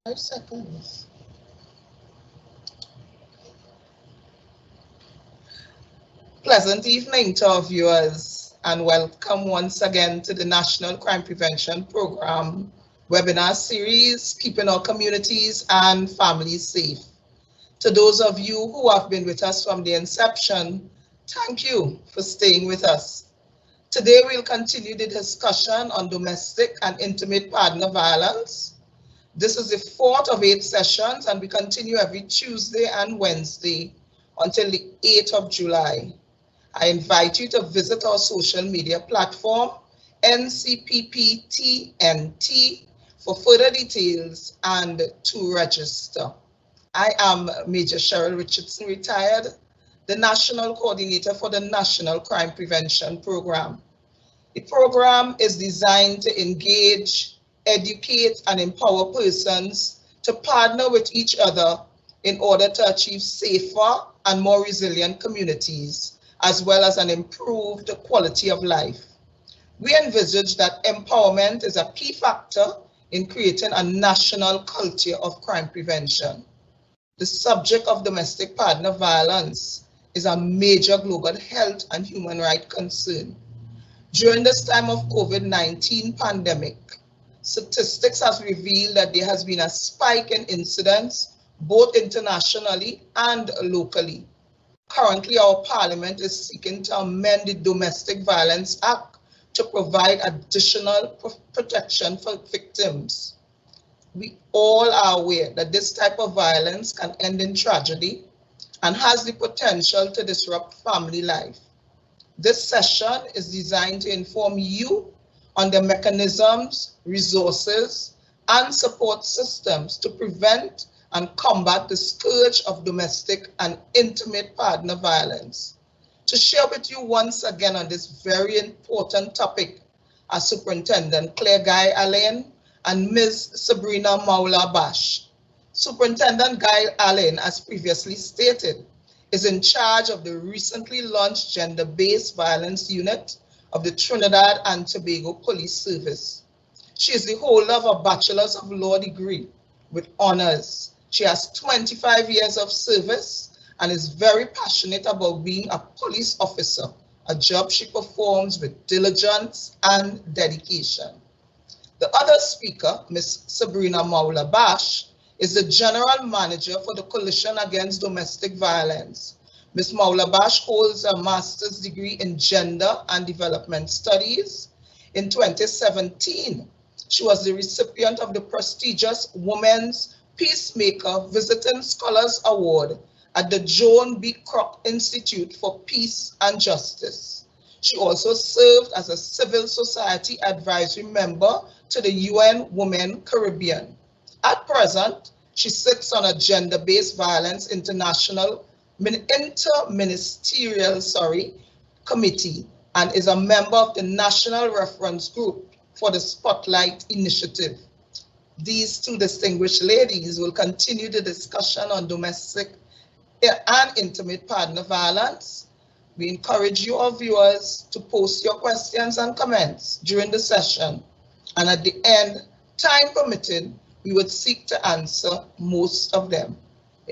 5 seconds. Pleasant evening to our viewers and welcome once again to the National Crime Prevention Program webinar series, Keeping Our Communities and Families Safe. To those of you who have been with us from the inception, thank you for staying with us. Today we'll continue the discussion on domestic and intimate partner violence. This is the 4th of 8 sessions and we continue every Tuesday and Wednesday until the 8th of July. I invite you to visit our social media platform, NCPP TNT, for further details and to register. I am Major Cheryl Richardson, retired, the National Coordinator for the National Crime Prevention Program. The program is designed to engage, educate, and empower persons to partner with each other in order to achieve safer and more resilient communities, as well as an improved quality of life. We envisage that empowerment is a key factor in creating a national culture of crime prevention. The subject of domestic partner violence is a major global health and human rights concern. During this time of COVID-19 pandemic, statistics has revealed that there has been a spike in incidents both internationally and locally. Currently, our Parliament is seeking to amend the Domestic Violence Act to provide additional protection for victims. We all are aware that this type of violence can end in tragedy and has the potential to disrupt family life. This session is designed to inform you on the mechanisms, resources, and support systems to prevent and combat the scourge of domestic and intimate partner violence. To share with you once again on this very important topic are Superintendent Claire Guy Allen and Ms. Sabrina Maula Bash. Superintendent Guy Allen, as previously stated, is in charge of the recently launched Gender-Based Violence Unit of the Trinidad and Tobago Police Service. She is the holder of a Bachelor's of Law degree with honors. She has 25 years of service and is very passionate about being a police officer, a job she performs with diligence and dedication. The other speaker, Ms. Sabrina Maula Bash, is the General Manager for the Coalition Against Domestic Violence. Ms. Maula Bash holds a master's degree in Gender and Development Studies. In 2017, she was the recipient of the prestigious Women's Peacemaker Visiting Scholars Award at the Joan B. Kroc Institute for Peace and Justice. She also served as a civil society advisory member to the UN Women Caribbean. At present, she sits on a gender-based violence interministerial committee and is a member of the National Reference Group for the Spotlight Initiative. These two distinguished ladies will continue the discussion on domestic and intimate partner violence. We encourage you, our viewers, to post your questions and comments during the session. And at the end, time permitting, we would seek to answer most of them.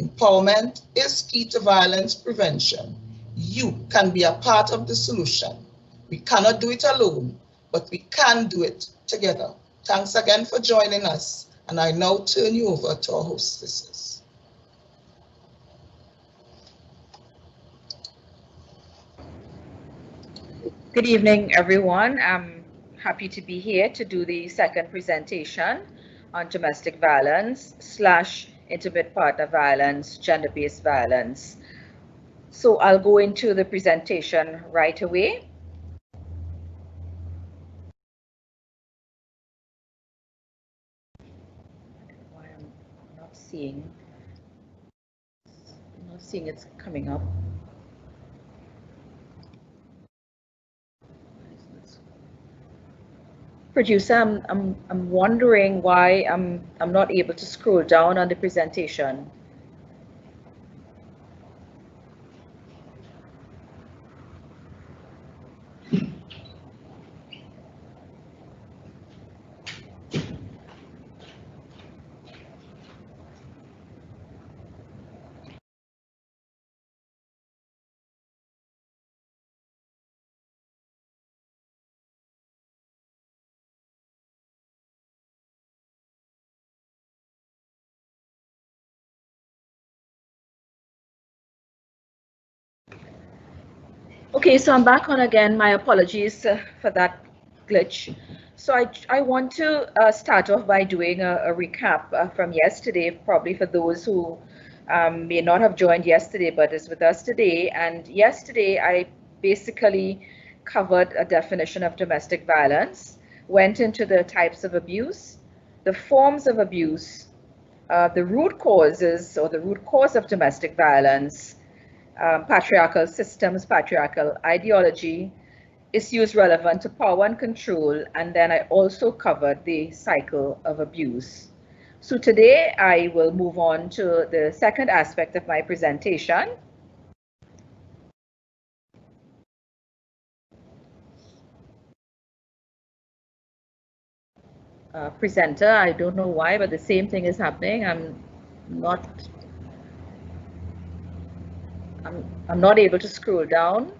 Empowerment is key to violence prevention. You can be a part of the solution. We cannot do it alone, but we can do it together. Thanks again for joining us, and I now turn you over to our hostesses. Good evening, everyone. I'm happy to be here to do the second presentation on domestic violence / intimate partner violence, gender-based violence. So I'll go into the presentation right away. Why I'm not seeing it's coming up. Producer, I'm wondering why I'm not able to scroll down on the presentation. Okay, so I'm back on again. My apologies for that glitch. So I want to start off by doing a recap from yesterday, probably for those who may not have joined yesterday but is with us today. And yesterday I basically covered a definition of domestic violence, went into the types of abuse, the forms of abuse, the root causes or the root cause of domestic violence, patriarchal systems, patriarchal ideology, issues relevant to power and control, and then I also covered the cycle of abuse. So today I will move on to the second aspect of my presentation. Presenter, I don't know why, but the same thing is happening. I'm not able to scroll down.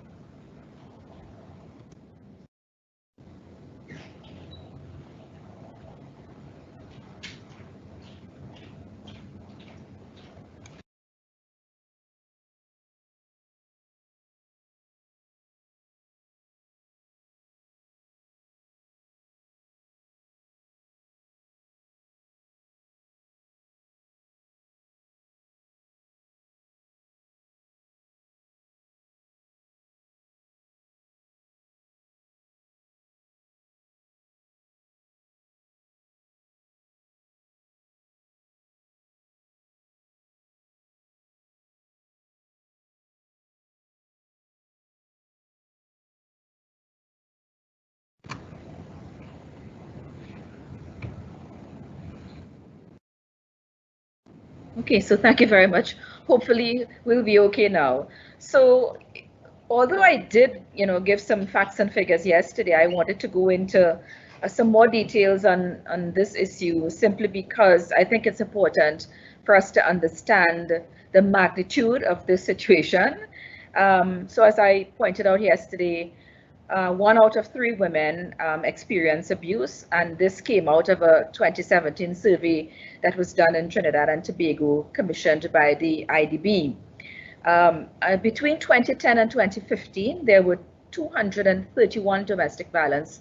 Okay, so thank you very much. Hopefully we'll be okay now. So although I did, give some facts and figures yesterday, I wanted to go into some more details on this issue simply because I think it's important for us to understand the magnitude of this situation. So as I pointed out yesterday, 1 out of 3 women experience abuse, and this came out of a 2017 survey that was done in Trinidad and Tobago, commissioned by the IDB. Between 2010 and 2015, there were 231 domestic violence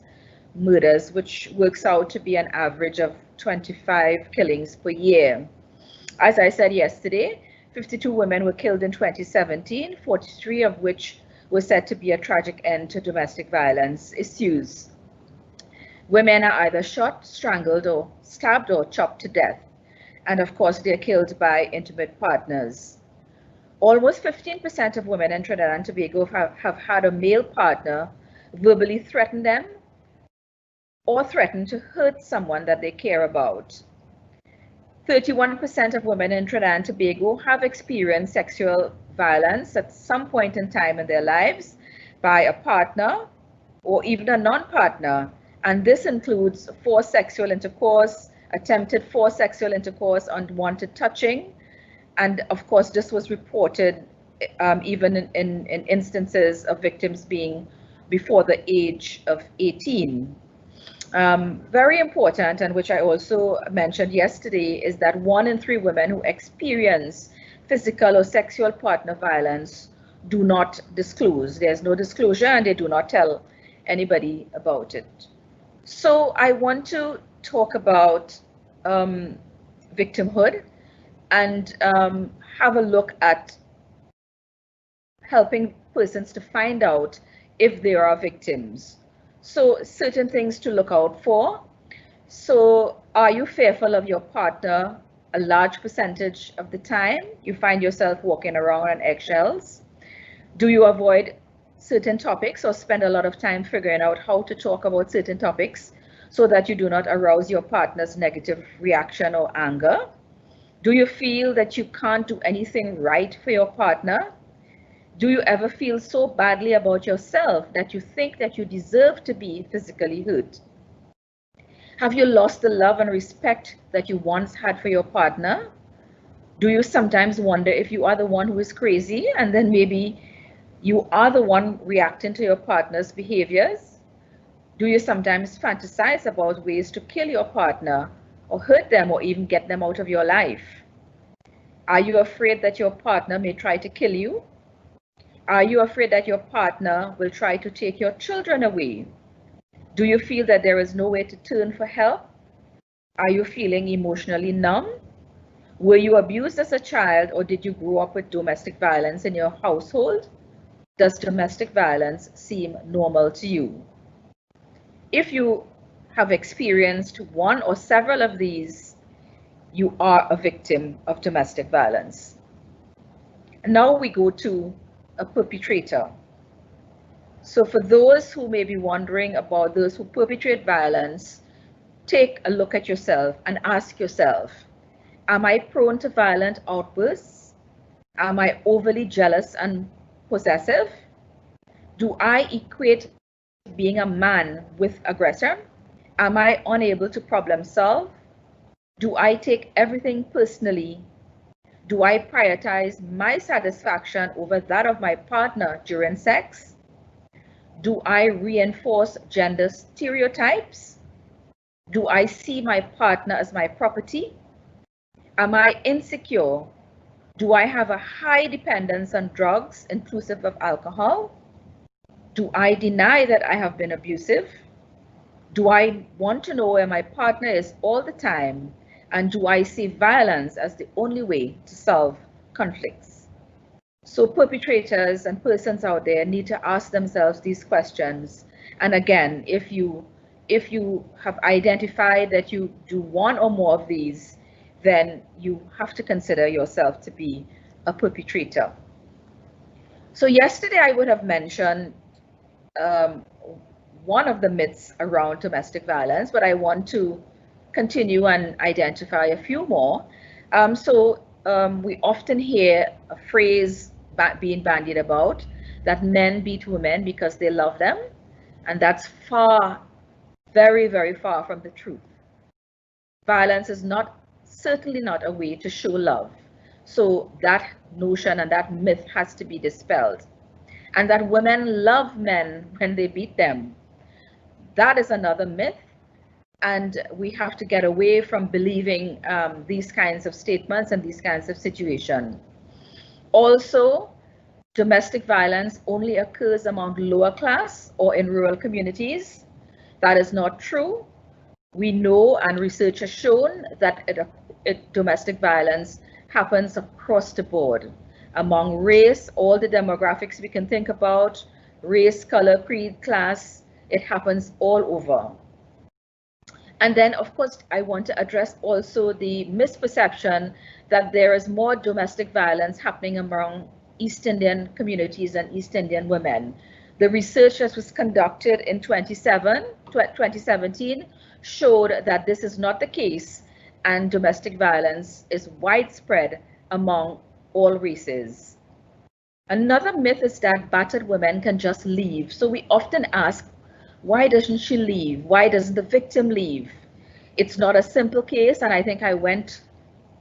murders, which works out to be an average of 25 killings per year. As I said yesterday, 52 women were killed in 2017, 43 of which were said to be a tragic end to domestic violence issues. Women are either shot, strangled, or stabbed or chopped to death. And of course, they're killed by intimate partners. Almost 15% of women in Trinidad and Tobago have had a male partner verbally threaten them or threaten to hurt someone that they care about. 31% of women in Trinidad and Tobago have experienced sexual violence at some point in time in their lives by a partner or even a non-partner. And this includes forced sexual intercourse, attempted forced sexual intercourse, unwanted touching. And of course, this was reported even in instances of victims being before the age of 18. Very important, and which I also mentioned yesterday, is that 1 in 3 women who experience physical or sexual partner violence do not disclose. There's no disclosure and they do not tell anybody about it. So I want to talk about victimhood and have a look at helping persons to find out if they are victims. So certain things to look out for. So are you fearful of your partner a large percentage of the time? You find yourself walking around on eggshells? Do you avoid certain topics or spend a lot of time figuring out how to talk about certain topics so that you do not arouse your partner's negative reaction or anger? Do you feel that you can't do anything right for your partner? Do you ever feel so badly about yourself that you think that you deserve to be physically hurt? Have you lost the love and respect that you once had for your partner? Do you sometimes wonder if you are the one who is crazy and then maybe you are the one reacting to your partner's behaviors? Do you sometimes fantasize about ways to kill your partner or hurt them or even get them out of your life? Are you afraid that your partner may try to kill you? Are you afraid that your partner will try to take your children away? Do you feel that there is no way to turn for help? Are you feeling emotionally numb? Were you abused as a child, or did you grow up with domestic violence in your household? Does domestic violence seem normal to you? If you have experienced one or several of these, you are a victim of domestic violence. Now we go to a perpetrator. So for those who may be wondering about those who perpetrate violence, take a look at yourself and ask yourself, am I prone to violent outbursts? Am I overly jealous and possessive? Do I equate being a man with aggressor? Am I unable to problem solve? Do I take everything personally? Do I prioritize my satisfaction over that of my partner during sex? Do I reinforce gender stereotypes? Do I see my partner as my property? Am I insecure? Do I have a high dependence on drugs, inclusive of alcohol? Do I deny that I have been abusive? Do I want to know where my partner is all the time? And do I see violence as the only way to solve conflicts? So perpetrators and persons out there need to ask themselves these questions. And again, if you have identified that you do one or more of these, then you have to consider yourself to be a perpetrator. So yesterday I would have mentioned one of the myths around domestic violence, but I want to continue and identify a few more. We often hear a phrase being bandied about that men beat women because they love them, and that's very, very far from the truth. Violence is certainly not a way to show love. So that notion and that myth has to be dispelled. And that women love men when they beat them, that is another myth. And we have to get away from believing these kinds of statements and these kinds of situations. Also, domestic violence only occurs among lower class or in rural communities. That is not true. We know, and research has shown, that domestic violence happens across the board, among race, all the demographics we can think about, race, color, creed, class, it happens all over. And then, of course, I want to address also the misperception that there is more domestic violence happening among East Indian communities and East Indian women. The research that was conducted in 2017 showed that this is not the case, and domestic violence is widespread among all races. Another myth is that battered women can just leave. So we often ask, why doesn't she leave? Why doesn't the victim leave? It's not a simple case, and I think I went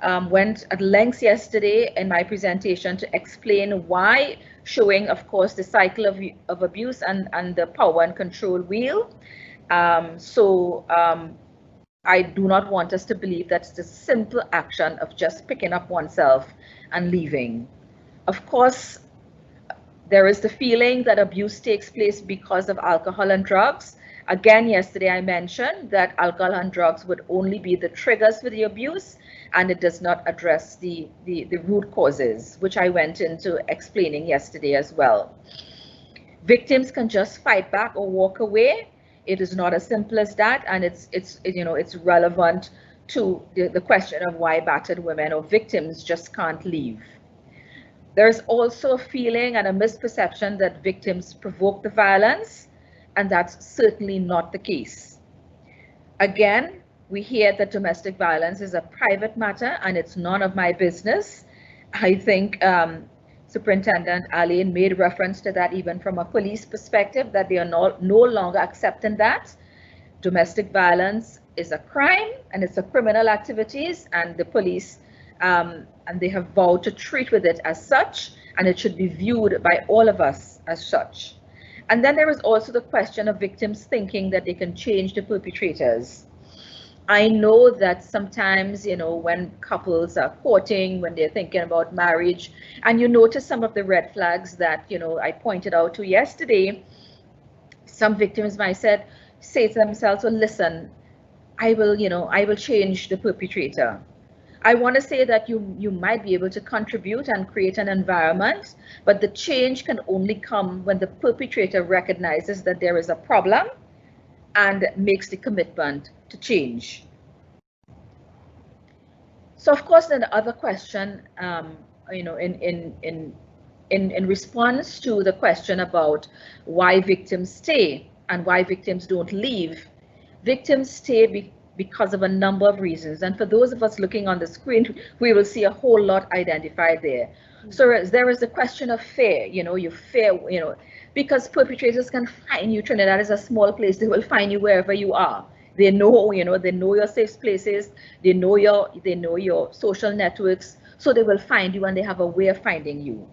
at length yesterday in my presentation to explain why, showing, of course, the cycle of abuse and the power and control wheel. I do not want us to believe that's the simple action of just picking up oneself and leaving. Of course, there is the feeling that abuse takes place because of alcohol and drugs. Again, yesterday I mentioned that alcohol and drugs would only be the triggers for the abuse, and it does not address the root causes, which I went into explaining yesterday as well. Victims can just fight back or walk away. It is not as simple as that, and it's relevant to the question of why battered women or victims just can't leave. There's also a feeling and a misperception that victims provoke the violence, and that's certainly not the case. Again, we hear that domestic violence is a private matter and it's none of my business. I think Superintendent Alain made reference to that even from a police perspective, that they are no longer accepting that. Domestic violence is a crime and it's a criminal activities, and the police and they have vowed to treat with it as such, and it should be viewed by all of us as such. And then there is also the question of victims thinking that they can change the perpetrators. I know that sometimes, when couples are courting, when they're thinking about marriage, and you notice some of the red flags that, I pointed out to yesterday, some victims might say to themselves, well, listen, I will change the perpetrator. I want to say that you might be able to contribute and create an environment, but the change can only come when the perpetrator recognizes that there is a problem and makes the commitment to change. So of course, then the other question, in response to the question about why victims stay and why victims don't leave, victims stay because of a number of reasons. And for those of us looking on the screen, we will see a whole lot identified there. So there is the question of fear, you fear, because perpetrators can find you. Trinidad is a small place. They will find you wherever you are. They know, they know your safe places. They know your social networks. So they will find you and they have a way of finding you.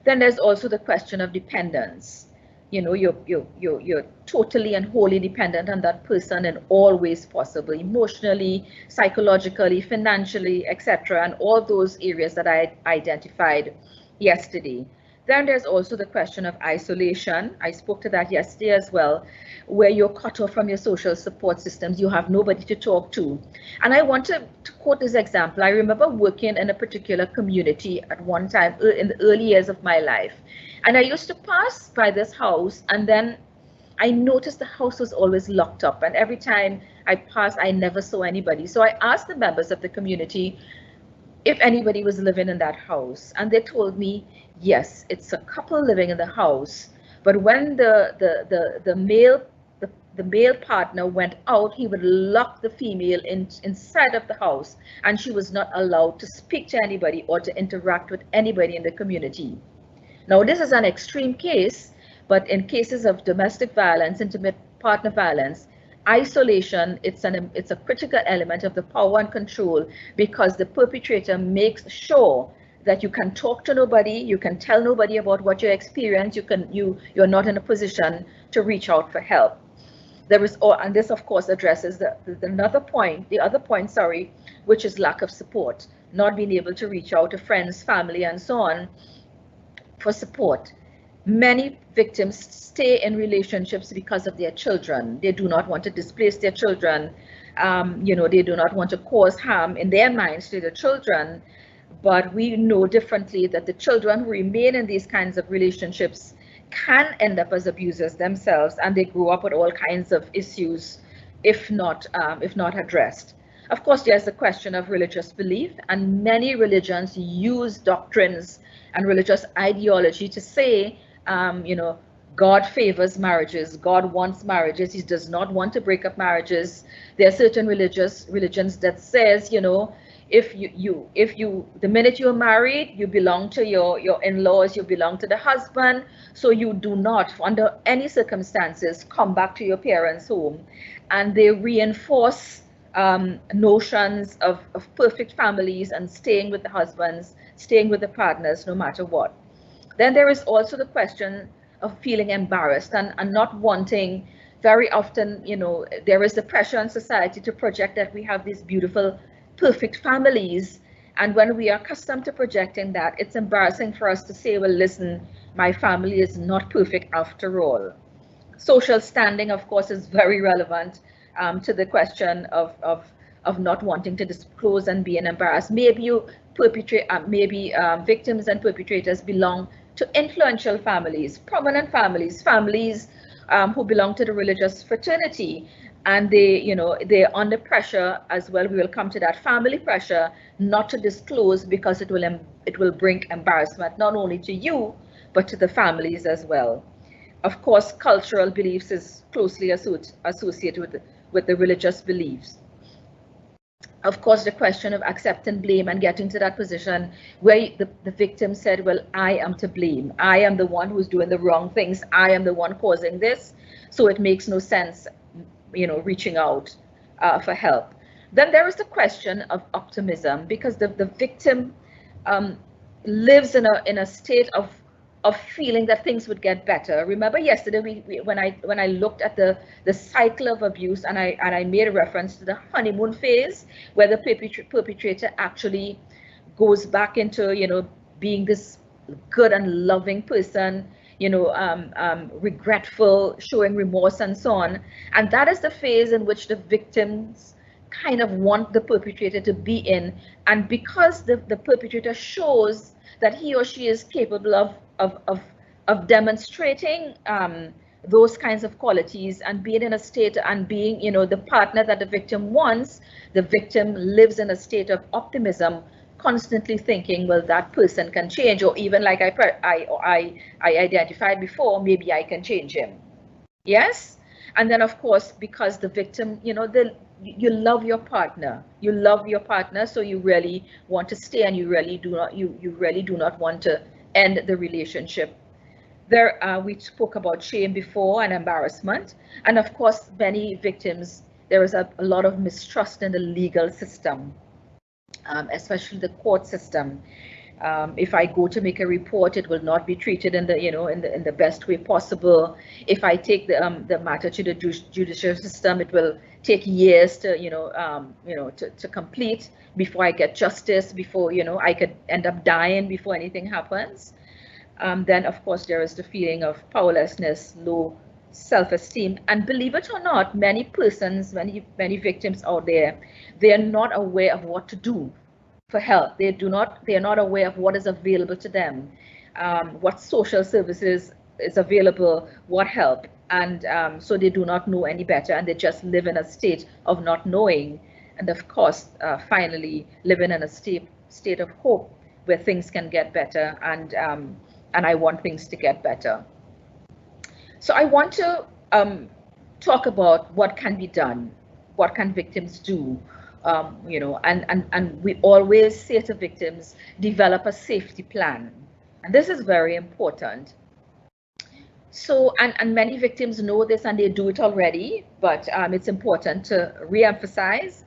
Then there's also the question of dependence. You're totally and wholly dependent on that person in all ways possible, emotionally, psychologically, financially, etc., and all those areas that I identified yesterday. Then there's also the question of isolation. I spoke to that yesterday as well, where you're cut off from your social support systems. You have nobody to talk to. And I want to quote this example. I remember working in a particular community at one time in the early years of my life. And I used to pass by this house, and then I noticed the house was always locked up. And every time I passed, I never saw anybody. So I asked the members of the community if anybody was living in that house. And they told me, yes, it's a couple living in the house. But when the male partner went out, he would lock the female inside of the house, and she was not allowed to speak to anybody or to interact with anybody in the community. Now, this is an extreme case, but in cases of domestic violence, intimate partner violence, isolation, it's a critical element of the power and control, because the perpetrator makes sure that you can talk to nobody, you can tell nobody about what you experience, you're not in a position to reach out for help. There is, and this of course addresses the other point, sorry, which is lack of support, not being able to reach out to friends, family, and so on for support. Many victims stay in relationships because of their children. They do not want to displace their children. They do not want to cause harm in their minds to the children. But we know differently that the children who remain in these kinds of relationships can end up as abusers themselves, and they grow up with all kinds of issues if not addressed. Of course, there's the question of religious belief, and many religions use doctrines and religious ideology to say, God favors marriages, God wants marriages, he does not want to break up marriages. There are certain religions that says, if you the minute you're married, you belong to your in-laws, you belong to the husband, so you do not under any circumstances come back to your parents' home. And they reinforce notions of perfect families and staying with the husbands, staying with the partners no matter what. Then there is also the question of feeling embarrassed and not wanting. Very often, there is the pressure in society to project that we have these beautiful, perfect families. And when we are accustomed to projecting that, it's embarrassing for us to say, well, listen, my family is not perfect after all. Social standing, of course, is very relevant to the question of not wanting to disclose and being embarrassed. Maybe you victims and perpetrators belong to influential families, prominent families, who belong to the religious fraternity, and they're under pressure as well. We will come to that, family pressure not to disclose, because it will bring embarrassment not only to you but to the families as well. Of course, cultural beliefs is closely associated with the religious beliefs. Of course, the question of accepting blame and getting to that position where the victim said, well, I am to blame. I am the one who's doing the wrong things. I am the one causing this. So it makes no sense, reaching out for help. Then there is the question of optimism, because the victim lives in a state of feeling that things would get better. Remember yesterday when I looked at the cycle of abuse, and I made a reference to the honeymoon phase, where the perpetrator actually goes back into, you know, being this good and loving person, you know, regretful, showing remorse and so on. And that is the phase in which the victims kind of want the perpetrator to be in. And because the perpetrator shows that he or she is capable of demonstrating those kinds of qualities and being in a state and being, you know, the partner that the victim wants, the victim lives in a state of optimism, constantly thinking, well, that person can change, or even like I identified before, maybe I can change him. Yes. And then of course, because the victim, you know, you love your partner, so you really want to stay, and you really do not want to end the relationship. There, we spoke about shame before, and embarrassment, and of course many victims, there is a lot of mistrust in the legal system, especially the court system. If I go to make a report, it will not be treated in the, you know, in the best way possible. If I take the matter to the judicial system, it will take years to, you know, to complete before I get justice, before, you know, I could end up dying before anything happens. Then of course there is the feeling of powerlessness, low self-esteem, and believe it or not, many persons, many victims out there, they are not aware of what to do for help. They are not aware of what is available to them, what social services is available, what help, and so they do not know any better, and they just live in a state of not knowing, and of course finally living in a state of hope where things can get better, and I want things to get better. So I want to talk about what can be done, what can victims do, you know, and we always say to victims, develop a safety plan. And this is very important. So, and many victims know this and they do it already, but it's important to re-emphasize.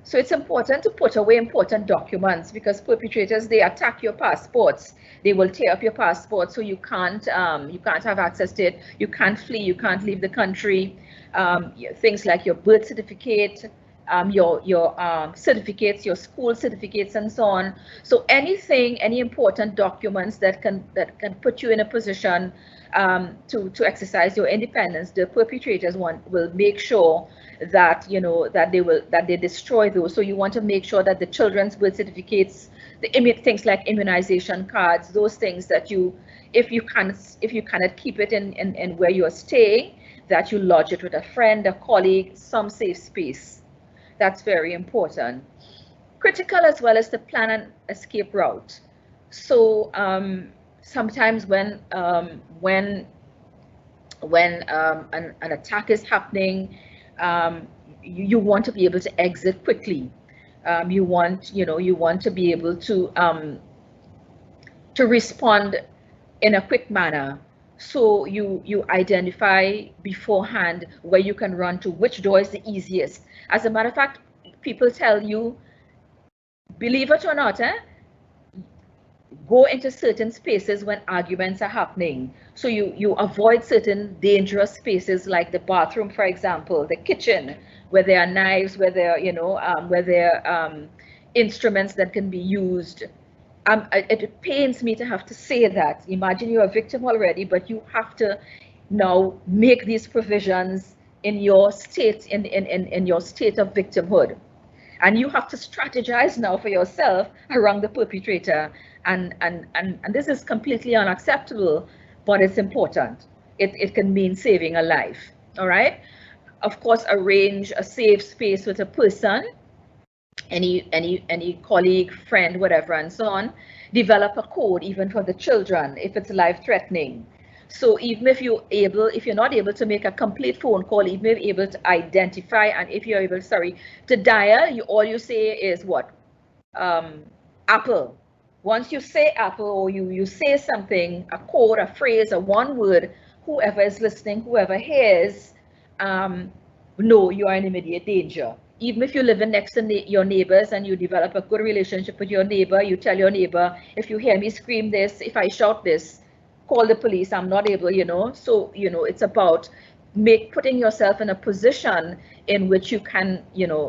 So it's important to put away important documents, because perpetrators, they attack your passports. They will tear up your passport, so you can't have access to it. You can't flee. You can't leave the country. Things like your birth certificate, your certificates, your school certificates, and so on. So anything, any important documents that can put you in a position to exercise your independence, the perpetrators will make sure that, you know, that they destroy those. So you want to make sure that the children's birth certificates, things like immunization cards, those things that you, if you cannot keep it in where you are staying, that you lodge it with a friend, a colleague, some safe space. That's very important. Critical as well as the plan and escape route. So sometimes when an attack is happening, you want to be able to exit quickly. You want to be able to respond in a quick manner. So you identify beforehand where you can run to, which door is the easiest. As a matter of fact, people tell you, believe it or not, go into certain spaces when arguments are happening. So you avoid certain dangerous spaces, like the bathroom, for example, the kitchen, where there are knives, where there are instruments that can be used. It pains me to have to say that. Imagine you're a victim already, but you have to now make these provisions in your state, in your state of victimhood. And you have to strategize now for yourself around the perpetrator. And this is completely unacceptable, but it's important. It can mean saving a life, all right? Of course, arrange a safe space with a person, any colleague, friend, whatever, and so on. Develop a code even for the children if it's life-threatening. So even if you're not able to make a complete phone call, even if you're able to identify, and if you're able, to dial, all you say is what? Apple. Once you say Apple, or you say something, a code, a phrase, or one word, whoever is listening, whoever hears, know you are in immediate danger. Even if you live next to your neighbors and you develop a good relationship with your neighbor, you tell your neighbor, if you hear me scream this, if I shout this, call the police, I'm not able, so, it's about putting yourself in a position in which you can,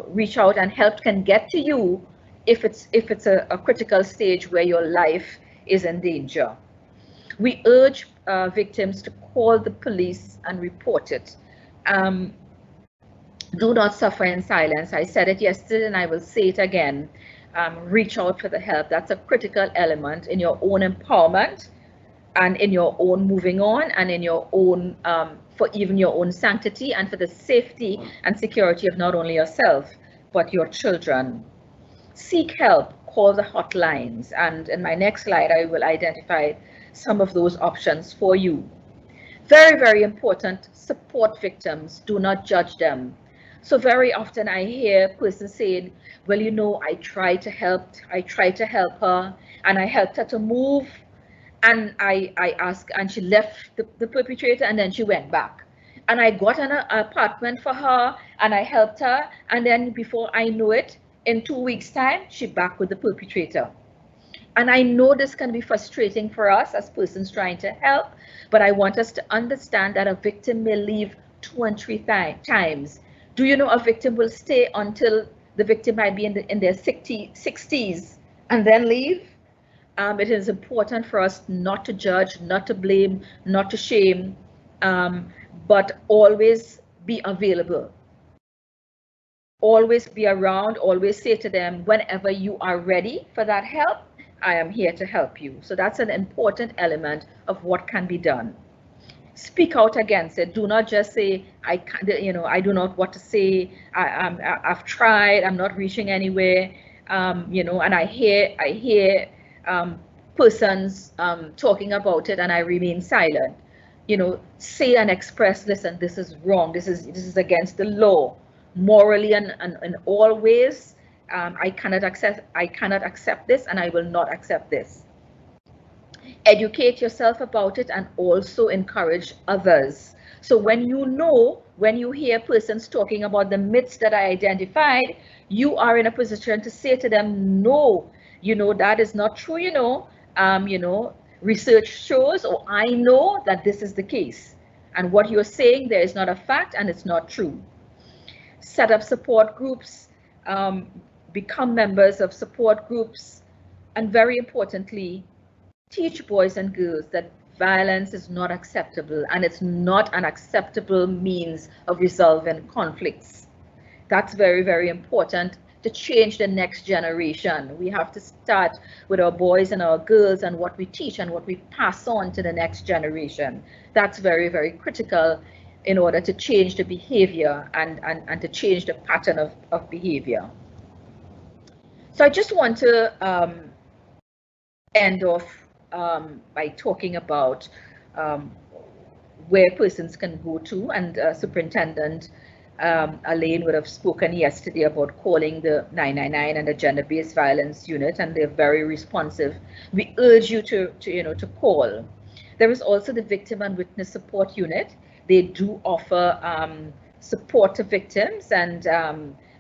reach out and help can get to you if it's a critical stage where your life is in danger. We urge victims to call the police and report it. Do not suffer in silence. I said it yesterday and I will say it again. Reach out for the help. That's a critical element in your own empowerment and in your own moving on and in your own, for even your own sanctity and for the safety and security of not only yourself, but your children. Seek help, call the hotlines. And in my next slide, I will identify some of those options for you. Very, very important, support victims, do not judge them. So very often I hear persons saying, well, I tried to help her and I helped her to move and I asked, and she left the perpetrator and then she went back. And I got an apartment for her and I helped her. And then before I know it, in 2 weeks' time, she's back with the perpetrator. And I know this can be frustrating for us as persons trying to help, but I want us to understand that a victim may leave 2 and 3 times. Do you know a victim will stay until the victim might be in their 60s and then leave? It is important for us not to judge, not to blame, not to shame, but always be available. Always be around, always say to them, whenever you are ready for that help, I am here to help you. So that's an important element of what can be done. Speak out against it. Do not just say, I can't, I do not want to say, I've tried, I'm not reaching anywhere, and I hear persons talking about it and I remain silent. Say and express, listen, this is wrong, this is against the law, morally and in all ways. I cannot accept this and I will not accept this. Educate yourself about it and also encourage others. So when you hear persons talking about the myths that I identified, you are in a position to say to them, no, that is not true, research shows, or I know that this is the case. And what you're saying there is not a fact and it's not true. Set up support groups, become members of support groups, and very importantly, teach boys and girls that violence is not acceptable and it's not an acceptable means of resolving conflicts. That's very, very important to change the next generation. We have to start with our boys and our girls and what we teach and what we pass on to the next generation. That's very, very critical in order to change the behavior and to change the pattern of behavior. So I just want to end off by talking about where persons can go to, and Superintendent Elaine would have spoken yesterday about calling the 999 and the gender-based violence unit, and they're very responsive. We urge you to call. There is also the victim and witness support unit. They do offer support to victims, and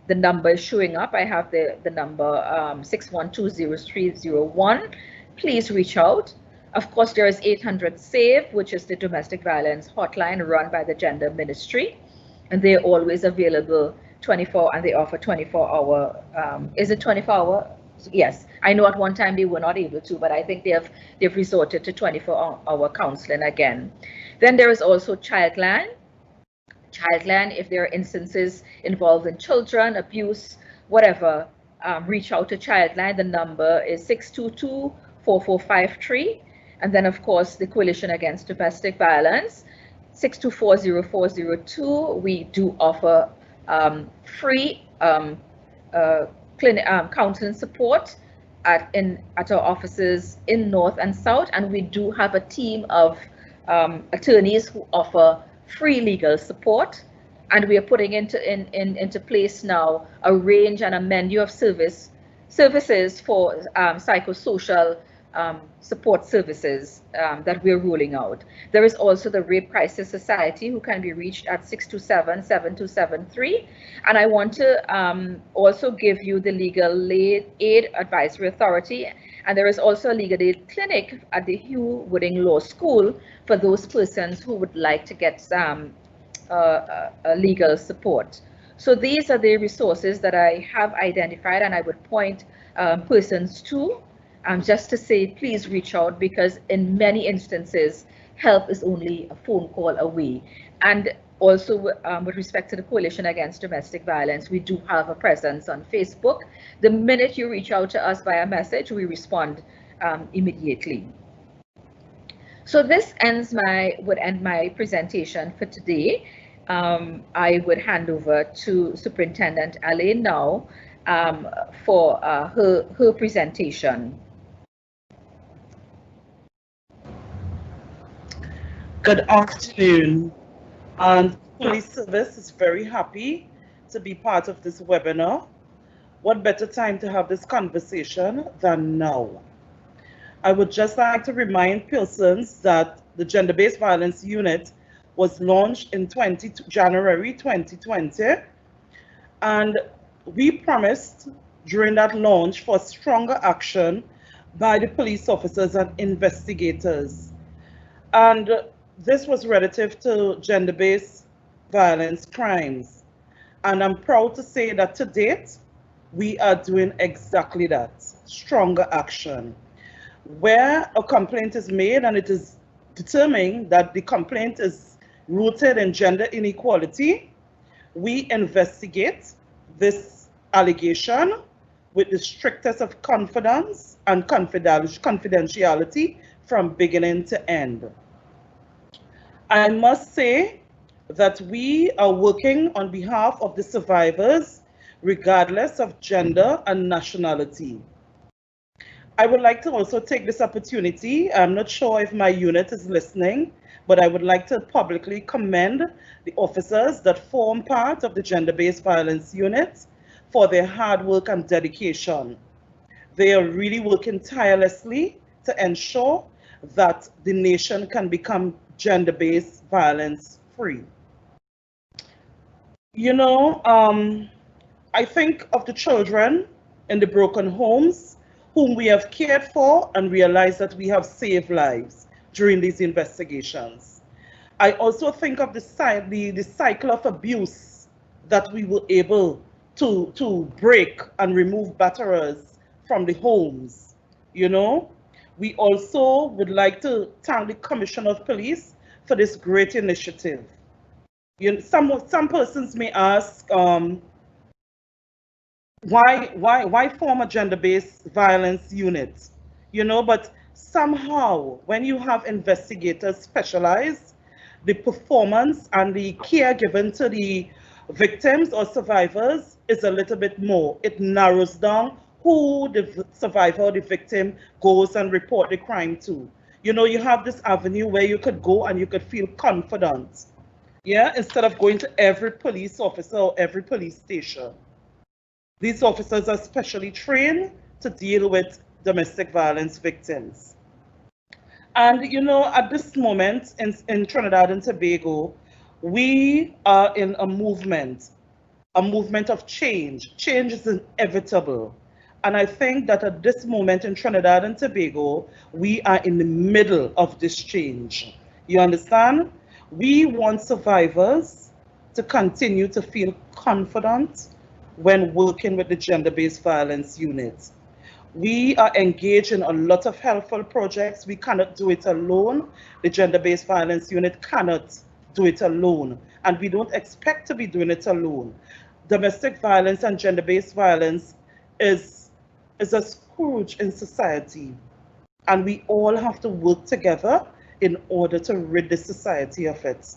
the number is showing up. I have the number 612-0301. Please reach out. Of course, there is 800-SAVE, which is the domestic violence hotline run by the Gender Ministry, and they're always available 24, and they offer 24-hour. Is it 24-hour? Yes, I know at one time they were not able to, but I think they've resorted to 24-hour counseling again. Then there is also Childline. Childline, if there are instances involving children, abuse, whatever, reach out to Childline. The number is 622-4453. And then, of course, the Coalition Against Domestic Violence, 624-0402. We do offer free counseling support at our offices in North and South, and we do have a team of attorneys who offer free legal support, and we are putting into place now a range and a menu of services for psychosocial support services that we're rolling out. There is also the Rape Crisis Society, who can be reached at 627-7273. And I want to also give you the Legal Aid Advisory Authority. And there is also a legal aid clinic at the Hugh Wooding Law School for those persons who would like to get some legal support. So these are the resources that I have identified, and I would point persons to, just to say, please reach out, because in many instances, help is only a phone call away. And also with respect to the Coalition Against Domestic Violence, we do have a presence on Facebook. The minute you reach out to us via message, we respond immediately. So this would end my presentation for today. I would hand over to Superintendent Alain now for her presentation. Good afternoon. And Police Service is very happy to be part of this webinar. What better time to have this conversation than now? I would just like to remind persons that the Gender-Based Violence Unit was launched in January 2020, and we promised during that launch for stronger action by the police officers and investigators. And this was relative to gender-based violence crimes. And I'm proud to say that to date, we are doing exactly that, stronger action. Where a complaint is made and it is determined that the complaint is rooted in gender inequality, we investigate this allegation with the strictest of confidence and confidentiality from beginning to end. I must say that we are working on behalf of the survivors, regardless of gender and nationality. I would like to also take this opportunity, I'm not sure if my unit is listening, but I would like to publicly commend the officers that form part of the Gender-Based Violence Unit for their hard work and dedication. They are really working tirelessly to ensure that the nation can become gender-based violence free. You know, I think of the children in the broken homes whom we have cared for and realize that we have saved lives during these investigations. I also think of the cycle of abuse that we were able to break and remove batterers from the homes. You know, we also would like to thank the Commissioner of Police for this great initiative. You know, some persons may ask, why form a gender-based violence unit? You know, but somehow when you have investigators specialized, the performance and the care given to the victims or survivors is a little bit more. It narrows down who the survivor or the victim goes and report the crime to. You know, you have this avenue where you could go and you could feel confident. Yeah, instead of going to every police officer or every police station. These officers are specially trained to deal with domestic violence victims. And you know, at this moment in Trinidad and Tobago, we are in a movement of change. Change is inevitable. And I think that at this moment in Trinidad and Tobago, we are in the middle of this change. You understand? We want survivors to continue to feel confident when working with the Gender-Based Violence Unit. We are engaged in a lot of helpful projects. We cannot do it alone. The Gender-Based Violence Unit cannot do it alone, and we don't expect to be doing it alone. Domestic violence and gender-based violence is a scourge in society, and we all have to work together in order to rid the society of it.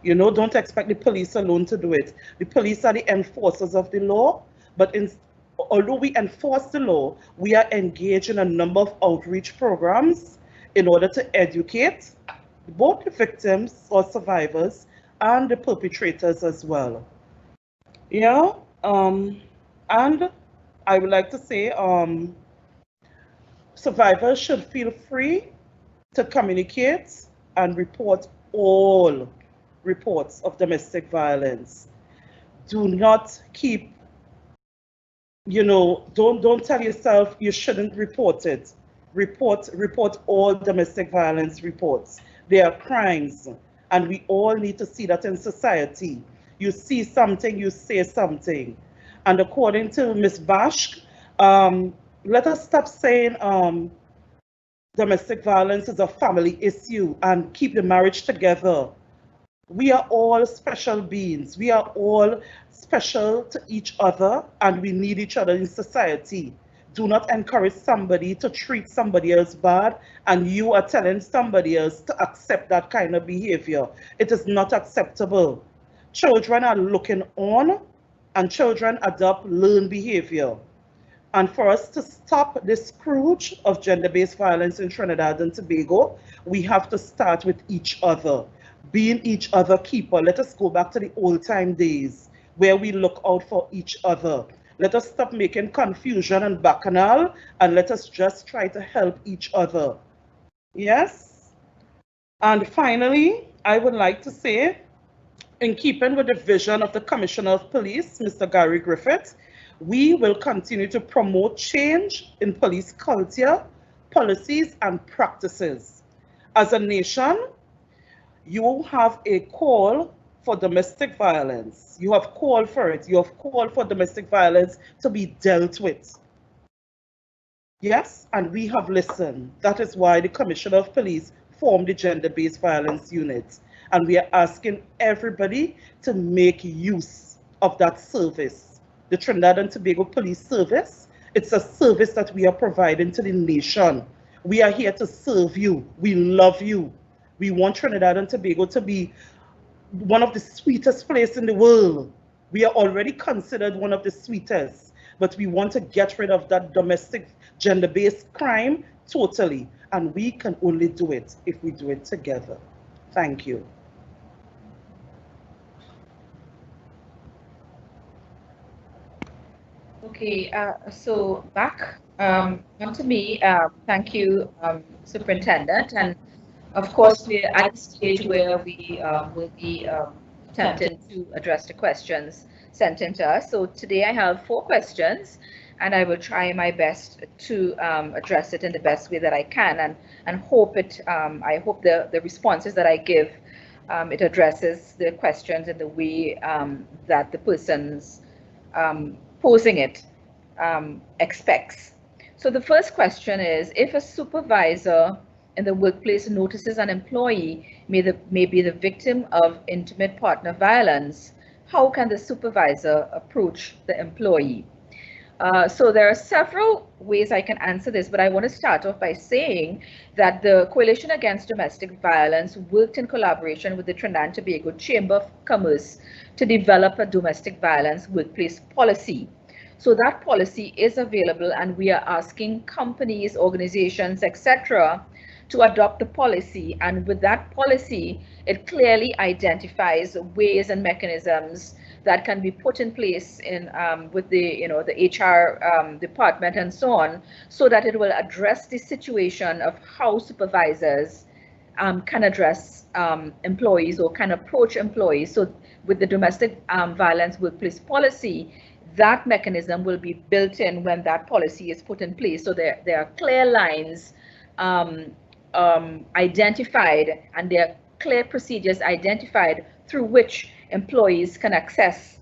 You know, don't expect the police alone to do it. The police are the enforcers of the law, but although we enforce the law, we are engaged in a number of outreach programs in order to educate both the victims or survivors and the perpetrators as well. And I would like to say, Survivors should feel free to communicate and report all reports of domestic violence. Do not keep, don't tell yourself you shouldn't report it. Report all domestic violence reports. They are crimes, and we all need to see that in society. You see something, you say something. And according to Ms. Bash, let us stop saying domestic violence is a family issue and keep the marriage together. We are all special beings. We are all special to each other, and we need each other in society. Do not encourage somebody to treat somebody else bad, and you are telling somebody else to accept that kind of behavior. It is not acceptable. Children are looking on, and children adopt learned behavior. And for us to stop this scourge of gender-based violence in Trinidad and Tobago, we have to start with each other, being each other keeper. Let us go back to the old-time days where we look out for each other. Let us stop making confusion and bacchanal, and let us just try to help each other. Yes? And finally, I would like to say, in keeping with the vision of the Commissioner of Police, Mr. Gary Griffith, we will continue to promote change in police culture, policies, and practices. As a nation, you have a call for domestic violence. You have called for it. You have called for domestic violence to be dealt with. Yes, and we have listened. That is why the Commissioner of Police formed the Gender-Based Violence Unit. And we are asking everybody to make use of that service. The Trinidad and Tobago Police Service, it's a service that we are providing to the nation. We are here to serve you. We love you. We want Trinidad and Tobago to be one of the sweetest places in the world. We are already considered one of the sweetest, but we want to get rid of that domestic gender-based crime totally. And we can only do it if we do it together. Thank you. Okay, so back on to me. Thank you, Superintendent. And of course, we're at the stage where we will be attempting to address the questions sent in to us. So today I have 4 questions, and I will try my best to address it in the best way that I can, and hope it. I hope the responses that I give it addresses the questions in the way that the person's posing it expects. So the first question is, if a supervisor in the workplace notices an employee may be the victim of intimate partner violence, how can the supervisor approach the employee? So there are several ways I can answer this, but I want to start off by saying that the Coalition Against Domestic Violence worked in collaboration with the Trinidad and Tobago Chamber of Commerce to develop a domestic violence workplace policy. So that policy is available, and we are asking companies, organizations, etc., to adopt the policy. And with that policy, it clearly identifies ways and mechanisms that can be put in place in with the the HR department and so on, so that it will address the situation of how supervisors can address employees or can approach employees. So with the domestic violence workplace policy, that mechanism will be built in when that policy is put in place. So there are clear lines identified, and there are clear procedures identified through which employees can access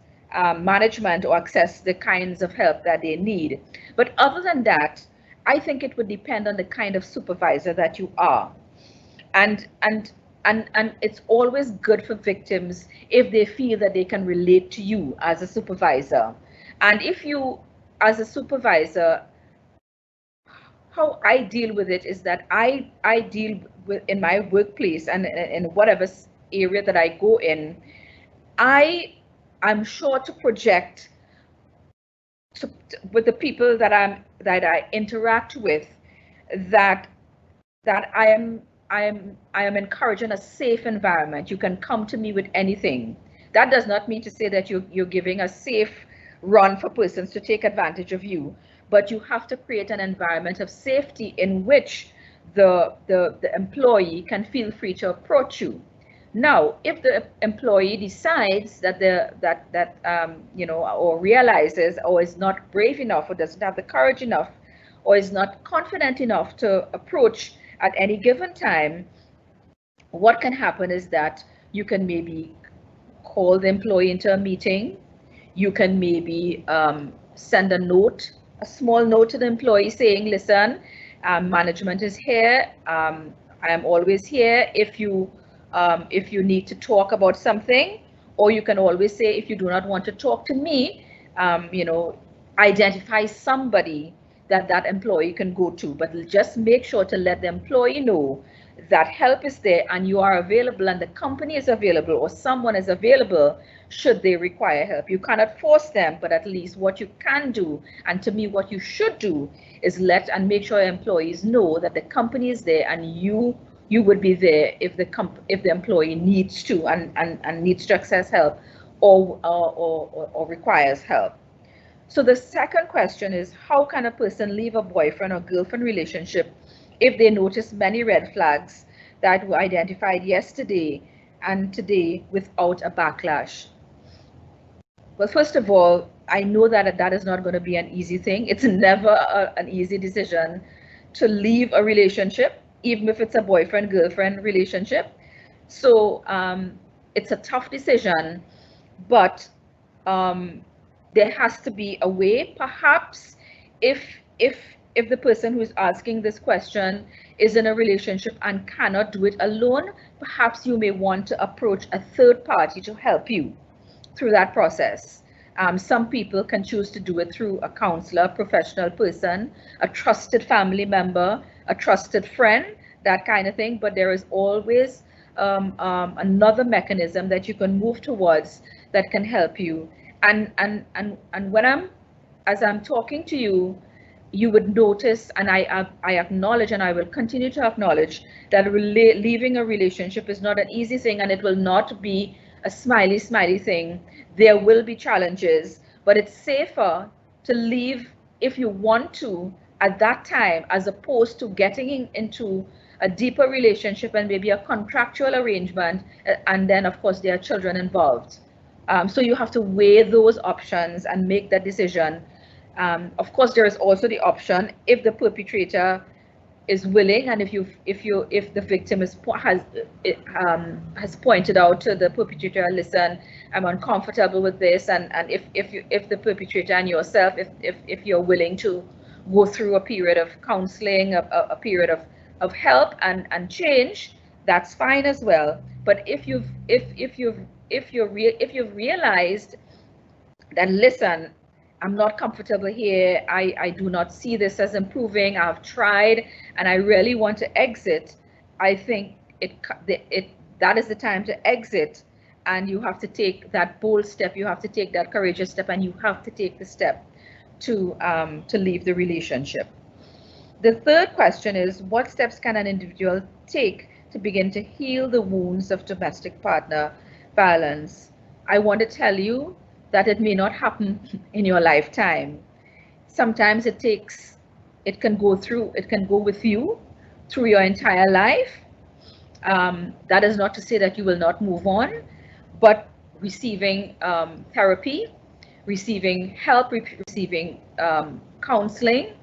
management or access the kinds of help that they need. But other than that, I think it would depend on the kind of supervisor that you are. And it's always good for victims if they feel that they can relate to you as a supervisor. And if you, as a supervisor, how I deal with it is that I deal with, in my workplace and in whatever area that I go in, I'm sure to project with the people that I interact with that I am encouraging a safe environment. You can come to me with anything. That does not mean to say that you're giving a safe run for persons to take advantage of you. but you have to create an environment of safety in which the employee can feel free to approach you. Now, if the employee decides that or realizes or is not brave enough or doesn't have the courage enough or is not confident enough to approach at any given time, what can happen is that you can maybe call the employee into a meeting. You can maybe send a note, a small note to the employee saying, listen, management is here. I am always here if you need to talk about something, or you can always say, if you do not want to talk to me, identify somebody that employee can go to, but just make sure to let the employee know that help is there and you are available and the company is available or someone is available should they require help. You cannot force them, but at least what you can do, and to me what you should do, is let and make sure employees know that the company is there and you would be there if the employee needs to and needs to access help or requires help. So the second question is, how can a person leave a boyfriend or girlfriend relationship if they notice many red flags that were identified yesterday and today without a backlash? Well, first of all, I know that that is not going to be an easy thing. It's never an easy decision to leave a relationship, even if it's a boyfriend-girlfriend relationship. So it's a tough decision, but there has to be a way. Perhaps if the person who is asking this question is in a relationship and cannot do it alone, perhaps you may want to approach a third party to help you through that process. Some people can choose to do it through a counselor, a professional person, a trusted family member, a trusted friend, that kind of thing. But there is always another mechanism that you can move towards that can help you. And when as I'm talking to you, you would notice, and I acknowledge, and I will continue to acknowledge, that leaving a relationship is not an easy thing, and it will not be a smiley thing. There will be challenges, but it's safer to leave if you want to at that time, as opposed to getting into a deeper relationship and maybe a contractual arrangement, and then of course there are children involved. So you have to weigh those options and make that decision. Of course, there is also the option, if the perpetrator is willing, and if the victim has pointed out to the perpetrator, listen, I'm uncomfortable with this, and if the perpetrator and yourself, if you're willing to go through a period of counseling, a period of help and change, that's fine as well. But if you've realized that, listen, I'm not comfortable here, I do not see this as improving, I've tried and I really want to exit, I think that is the time to exit, and you have to take that bold step, you have to take that courageous step, and you have to take the step to leave the relationship. The third question is, what steps can an individual take to begin to heal the wounds of domestic partner violence? I want to tell you that it may not happen in your lifetime. Sometimes it can go with you through your entire life. That is not to say that you will not move on, but receiving therapy, receiving help, receiving counseling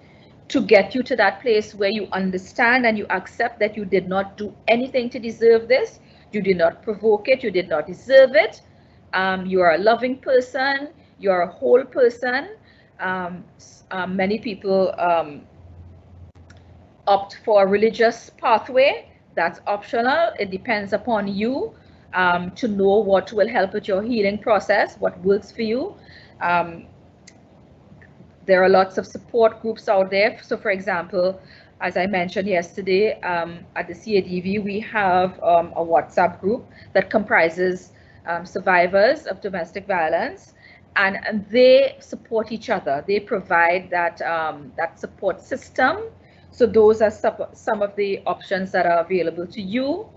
to get you to that place where you understand and you accept that you did not do anything to deserve this, you did not provoke it, you did not deserve it. You are a loving person, you are a whole person. Many people opt for a religious pathway. That's optional. It depends upon you to know what will help with your healing process, what works for you. There are lots of support groups out there. So for example, as I mentioned yesterday, at the CADV, we have a WhatsApp group that comprises survivors of domestic violence, and they support each other. They provide that support system. So those are some of the options that are available to you.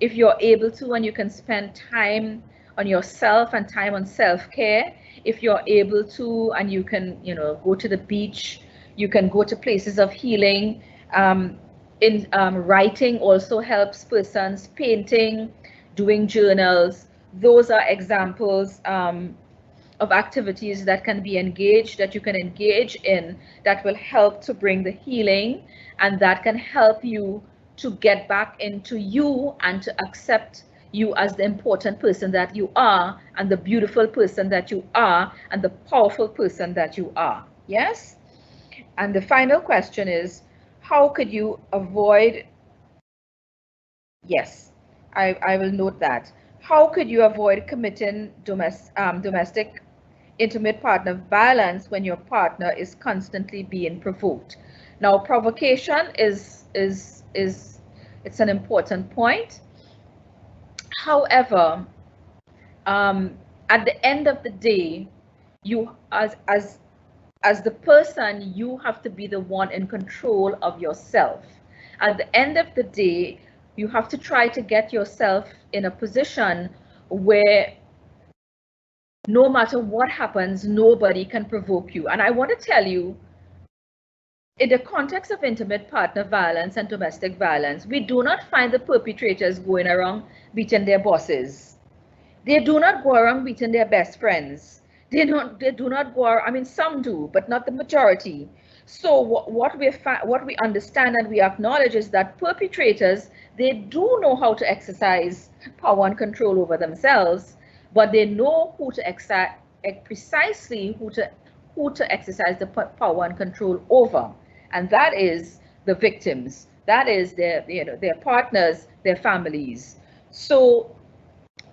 If you're able to, and you can spend time on yourself and time on self-care, if you're able to, and you can, you know, go to the beach, you can go to places of healing. Writing also helps persons, painting, doing journals. Those are examples of activities that can be engaged, that you can engage in, that will help to bring the healing, and that can help you to get back into you and to accept you as the important person that you are, and the beautiful person that you are, and the powerful person that you are. Yes? And the final question is, how could you avoid, yes, I will note that. How could you avoid committing domestic intimate partner violence when your partner is constantly being provoked? Now, provocation is it's an important point. However, at the end of the day, you as the person, you have to be the one in control of yourself. At the end of the day, you have to try to get yourself in a position where no matter what happens, nobody can provoke you. And I want to tell you, in the context of intimate partner violence and domestic violence, we do not find the perpetrators going around beating their bosses. They do not go around beating their best friends. They do not go around, I mean, some do, but not the majority. So what we understand and we acknowledge is that perpetrators, they do know how to exercise power and control over themselves, but they know who to precisely who to exercise the power and control over, and that is the victims. That is their, you know, their partners, their families. So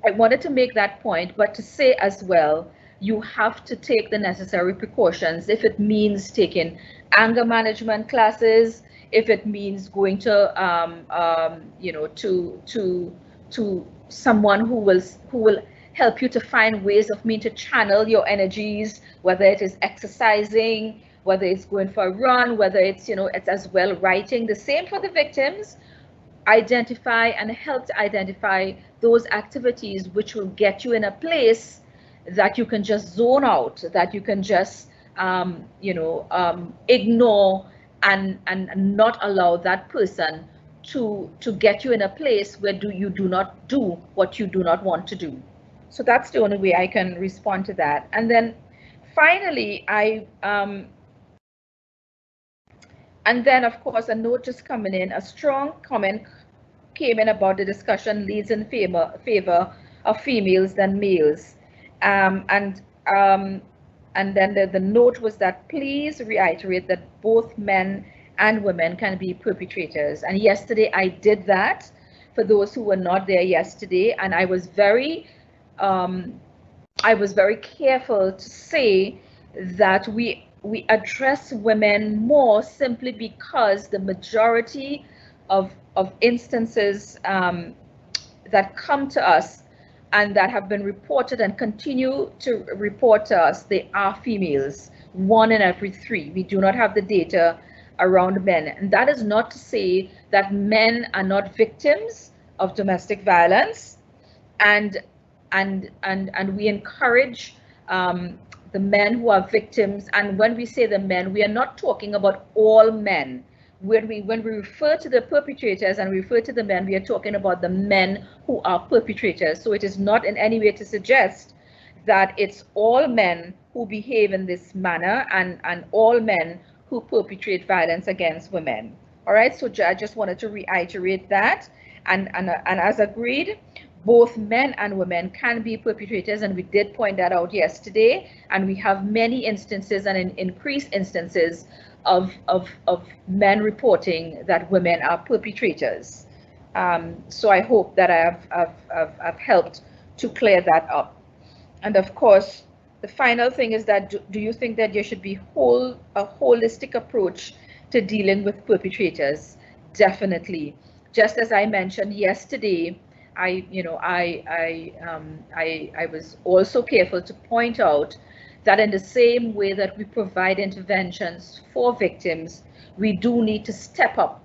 I wanted to make that point, but to say as well, you have to take the necessary precautions. If it means taking anger management classes, if it means going to, you know, to someone who will help you to find ways of to channel your energies, whether it is exercising, whether it's going for a run, whether it's, you know, it's as well writing. The same for the victims. Identify and help to identify those activities which will get you in a place that you can just zone out, that you can just ignore and not allow that person to get you in a place where you do not do what you do not want to do. So that's the only way I can respond to that. And then finally, and then of course a note just coming in, a strong comment came in about the discussion leads in favor of females than males. And then the note was that please reiterate that both men and women can be perpetrators. And yesterday I did that for those who were not there yesterday, and I was very careful to say that we address women more simply because the majority of instances that come to us and that have been reported and continue to report to us, they are females, 1 in every 3. We do not have the data around men. And that is not to say that men are not victims of domestic violence. And we encourage the men who are victims. And when we say the men, we are not talking about all men. When we refer to the perpetrators and refer to the men, we are talking about the men who are perpetrators. So it is not in any way to suggest that it's all men who behave in this manner and all men who perpetrate violence against women. All right, so I just wanted to reiterate that. And as agreed, both men and women can be perpetrators, and we did point that out yesterday. And we have many instances and increased instances of men reporting that women are perpetrators. So I hope that I've helped to clear that up. And of course, the final thing is that do you think that there should be a holistic approach to dealing with perpetrators? Definitely. Just as I mentioned yesterday, I was also careful to point out that in the same way that we provide interventions for victims, we do need to step up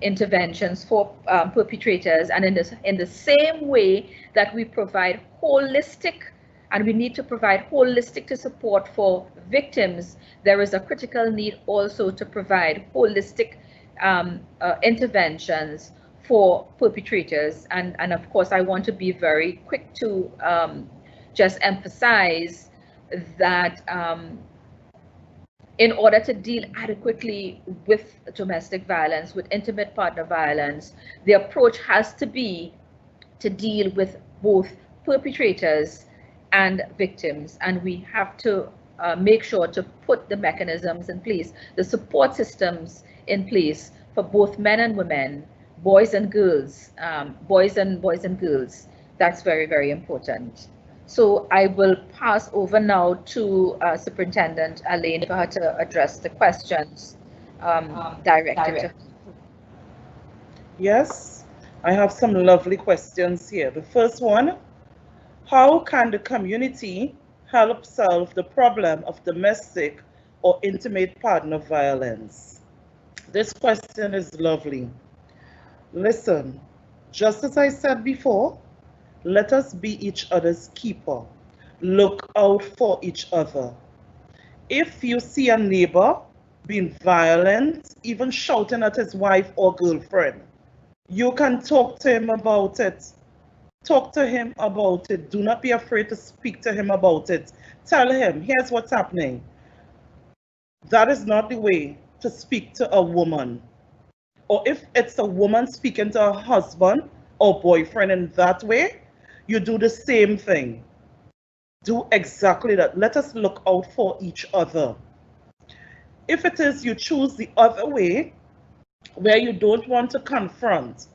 interventions for perpetrators, and in the same way that we provide holistic and we need to provide holistic support for victims, there is a critical need also to provide holistic interventions for perpetrators. And of course, I want to be very quick to just emphasize that in order to deal adequately with domestic violence, with intimate partner violence, the approach has to be to deal with both perpetrators and victims. And we have to make sure to put the mechanisms in place, the support systems in place for both men and women, boys and girls, boys and girls. That's very, very important. So I will pass over now to Superintendent Elaine for her to address the questions directed to her. Yes, I have some lovely questions here. The first one, how can the community help solve the problem of domestic or intimate partner violence? This question is lovely. Listen, just as I said before, let us be each other's keeper. Look out for each other. If you see a neighbor being violent, even shouting at his wife or girlfriend, you can talk to him about it. Talk to him about it. Do not be afraid to speak to him about it. Tell him, here's what's happening. That is not the way to speak to a woman. Or if it's a woman speaking to her husband or boyfriend in that way, you do the same thing. Do exactly that. Let us look out for each other. If it is you choose the other way, where you don't want to confront,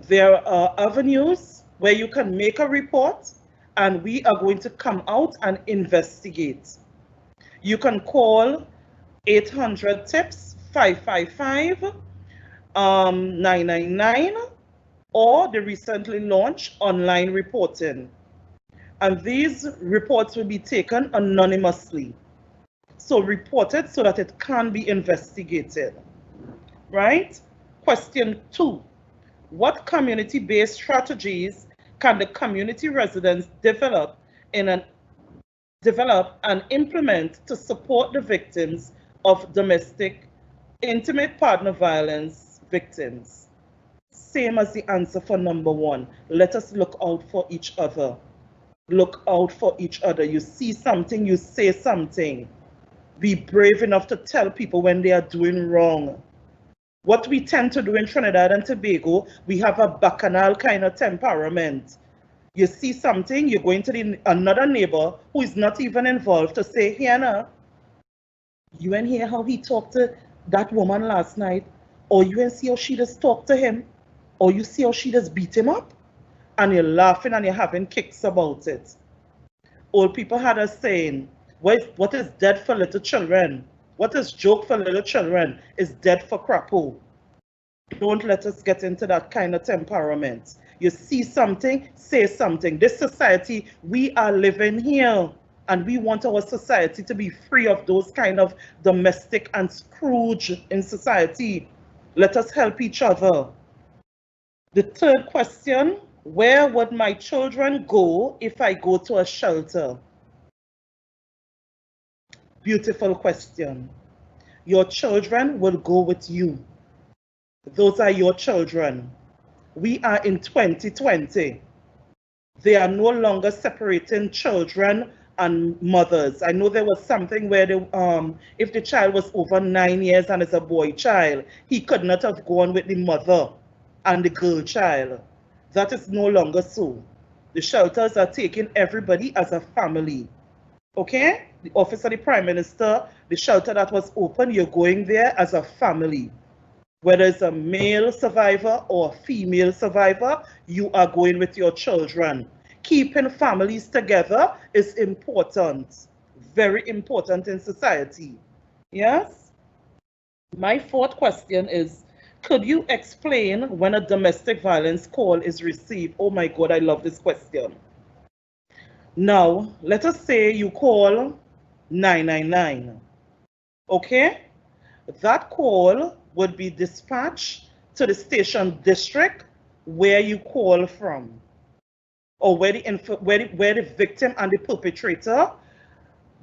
there are avenues where you can make a report and we are going to come out and investigate. You can call 800 TIPS 555 999 or the recently launched online reporting. And these reports will be taken anonymously. So report it so that it can be investigated. Right? Question 2. What community-based strategies can the community residents develop and implement to support the victims of domestic intimate partner violence victims? Same as the answer for number 1. Let us look out for each other. Look out for each other. You see something, you say something. Be brave enough to tell people when they are doing wrong. What we tend to do in Trinidad and Tobago, we have a bacchanal kind of temperament. You see something, you're going to another neighbor who is not even involved to say, Hannah, you ain't hear how he talked to that woman last night, or you ain't see how she just talked to him, or you see how she just beat him up, and you're laughing and you're having kicks about it. Old people had a saying, what is dead for little children? What is joke for little children is dead for crapo. Don't let us get into that kind of temperament. You see something, say something. This society, we are living here, and we want our society to be free of those kind of domestic and Scrooge in society. Let us help each other. The third question, where would my children go if I go to a shelter? Beautiful question. Your children will go with you. Those are your children. We are in 2020. They are no longer separating children and mothers. I know there was something where if the child was over 9 years and is a boy child, he could not have gone with the mother and the girl child. That is no longer so. The shelters are taking everybody as a family. Okay? The office of the Prime Minister, the shelter that was open, you're going there as a family. Whether it's a male survivor or a female survivor, you are going with your children. Keeping families together is important, very important in society. Yes? My fourth question is, could you explain when a domestic violence call is received? Oh my God, I love this question. Now, let us say you call 999, okay? That call would be dispatched to the station district where you call from. or where the victim and the perpetrator,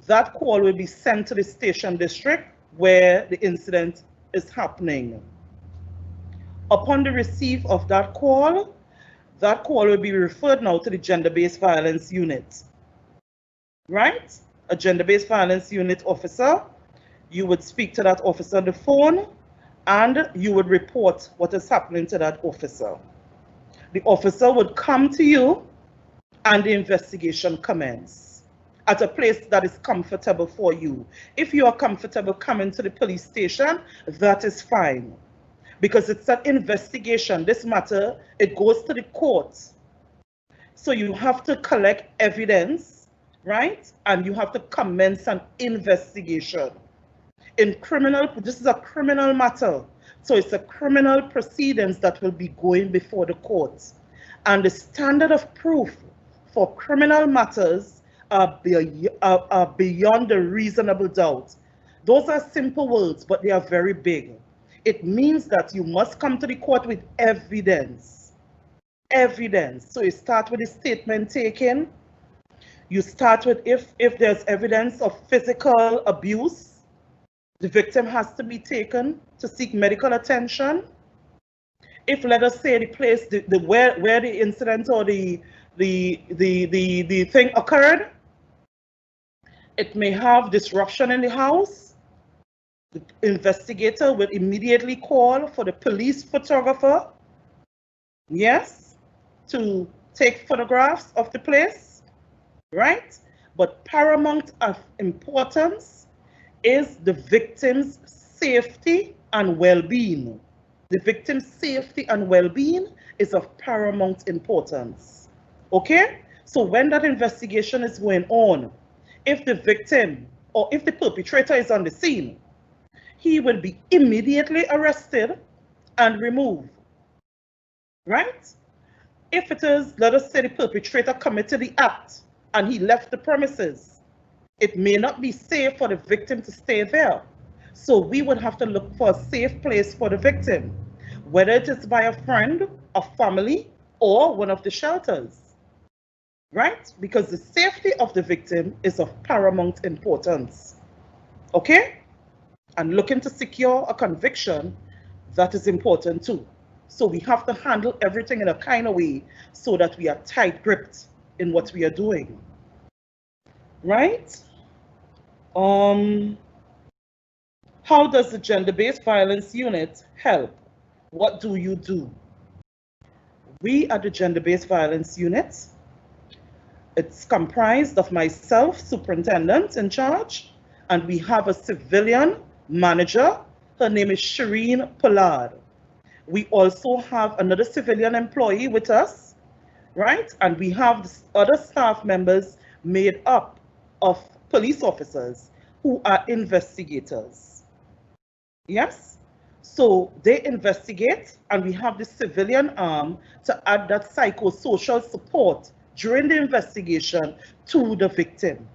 that call will be sent to the station district where the incident is happening. Upon the receipt of that call will be referred now to the gender-based violence unit, right? A gender-based violence unit officer, you would speak to that officer on the phone and you would report what is happening to that officer. The officer would come to you and the investigation commence at a place that is comfortable for you. If you are comfortable coming to the police station, that is fine. Because it's an investigation. This matter, it goes to the court. So you have to collect evidence, right? And you have to commence an investigation. This is a criminal matter. So it's a criminal proceedings that will be going before the courts. And the standard of proof for criminal matters are beyond a reasonable doubt. Those are simple words, but they are very big. It means that you must come to the court with evidence. Evidence. So you start with the statement taken. You start with if there's evidence of physical abuse, the victim has to be taken to seek medical attention. If, let us say, the place, where the incident or the thing occurred, it may have disruption in the house. The investigator will immediately call for the police photographer, yes, to take photographs of the place, right? But paramount of importance is the victim's safety and well-being. The victim's safety and well-being is of paramount importance, okay? So when that investigation is going on, if the victim or if the perpetrator is on the scene, he will be immediately arrested and removed, right? If it is, let us say, the perpetrator committed the act and he left the premises, it may not be safe for the victim to stay there. So we would have to look for a safe place for the victim, whether it is by a friend, a family, or one of the shelters, right? Because the safety of the victim is of paramount importance, okay? And looking to secure a conviction, that is important too. So we have to handle everything in a kind of way so that we are tight-gripped in what we are doing, right? How does the gender-based violence unit help? What do you do? We are the gender-based violence unit. It's comprised of myself, superintendent in charge, and we have a civilian manager. Her name is Shireen Pollard. We also have another civilian employee with us, right? And we have other staff members made up of police officers who are investigators. Yes? So they investigate, and we have the civilian arm to add that psychosocial support during the investigation to the victim.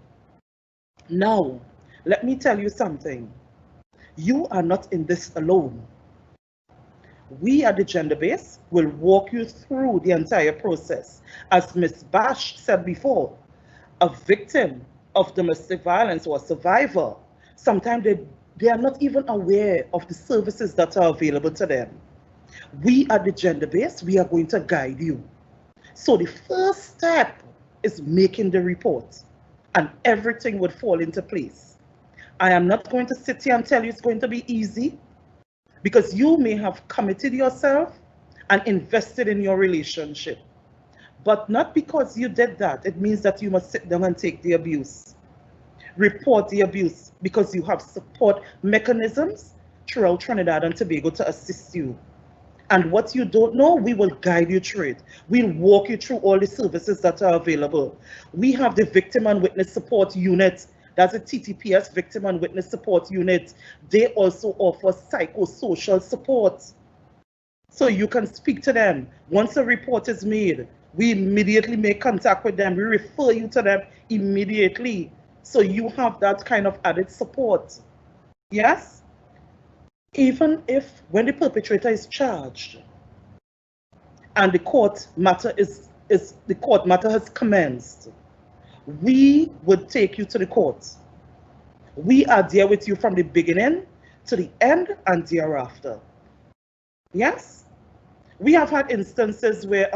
Now, let me tell you something. You are not in this alone. We at the Gender Base will walk you through the entire process. As Ms. Bash said before, a victim of domestic violence or a survivor, sometimes they are not even aware of the services that are available to them. We at the Gender Base, we are going to guide you. So the first step is making the report, and everything would fall into place. I am not going to sit here and tell you it's going to be easy, because you may have committed yourself and invested in your relationship. But not because you did that, it means that you must sit down and take the abuse. Report the abuse, because you have support mechanisms throughout Trinidad and Tobago to assist you. And what you don't know, we will guide you through it. We'll walk you through all the services that are available. We have the Victim and Witness Support Unit. That's a TTPS, Victim and Witness Support Unit. They also offer psychosocial support. So you can speak to them. Once a report is made, we immediately make contact with them. We refer you to them immediately. So you have that kind of added support. Yes? Even if when the perpetrator is charged and the court matter is the court matter has commenced, we would take you to the court. We are there with you from the beginning to the end and thereafter. Yes? We have had instances where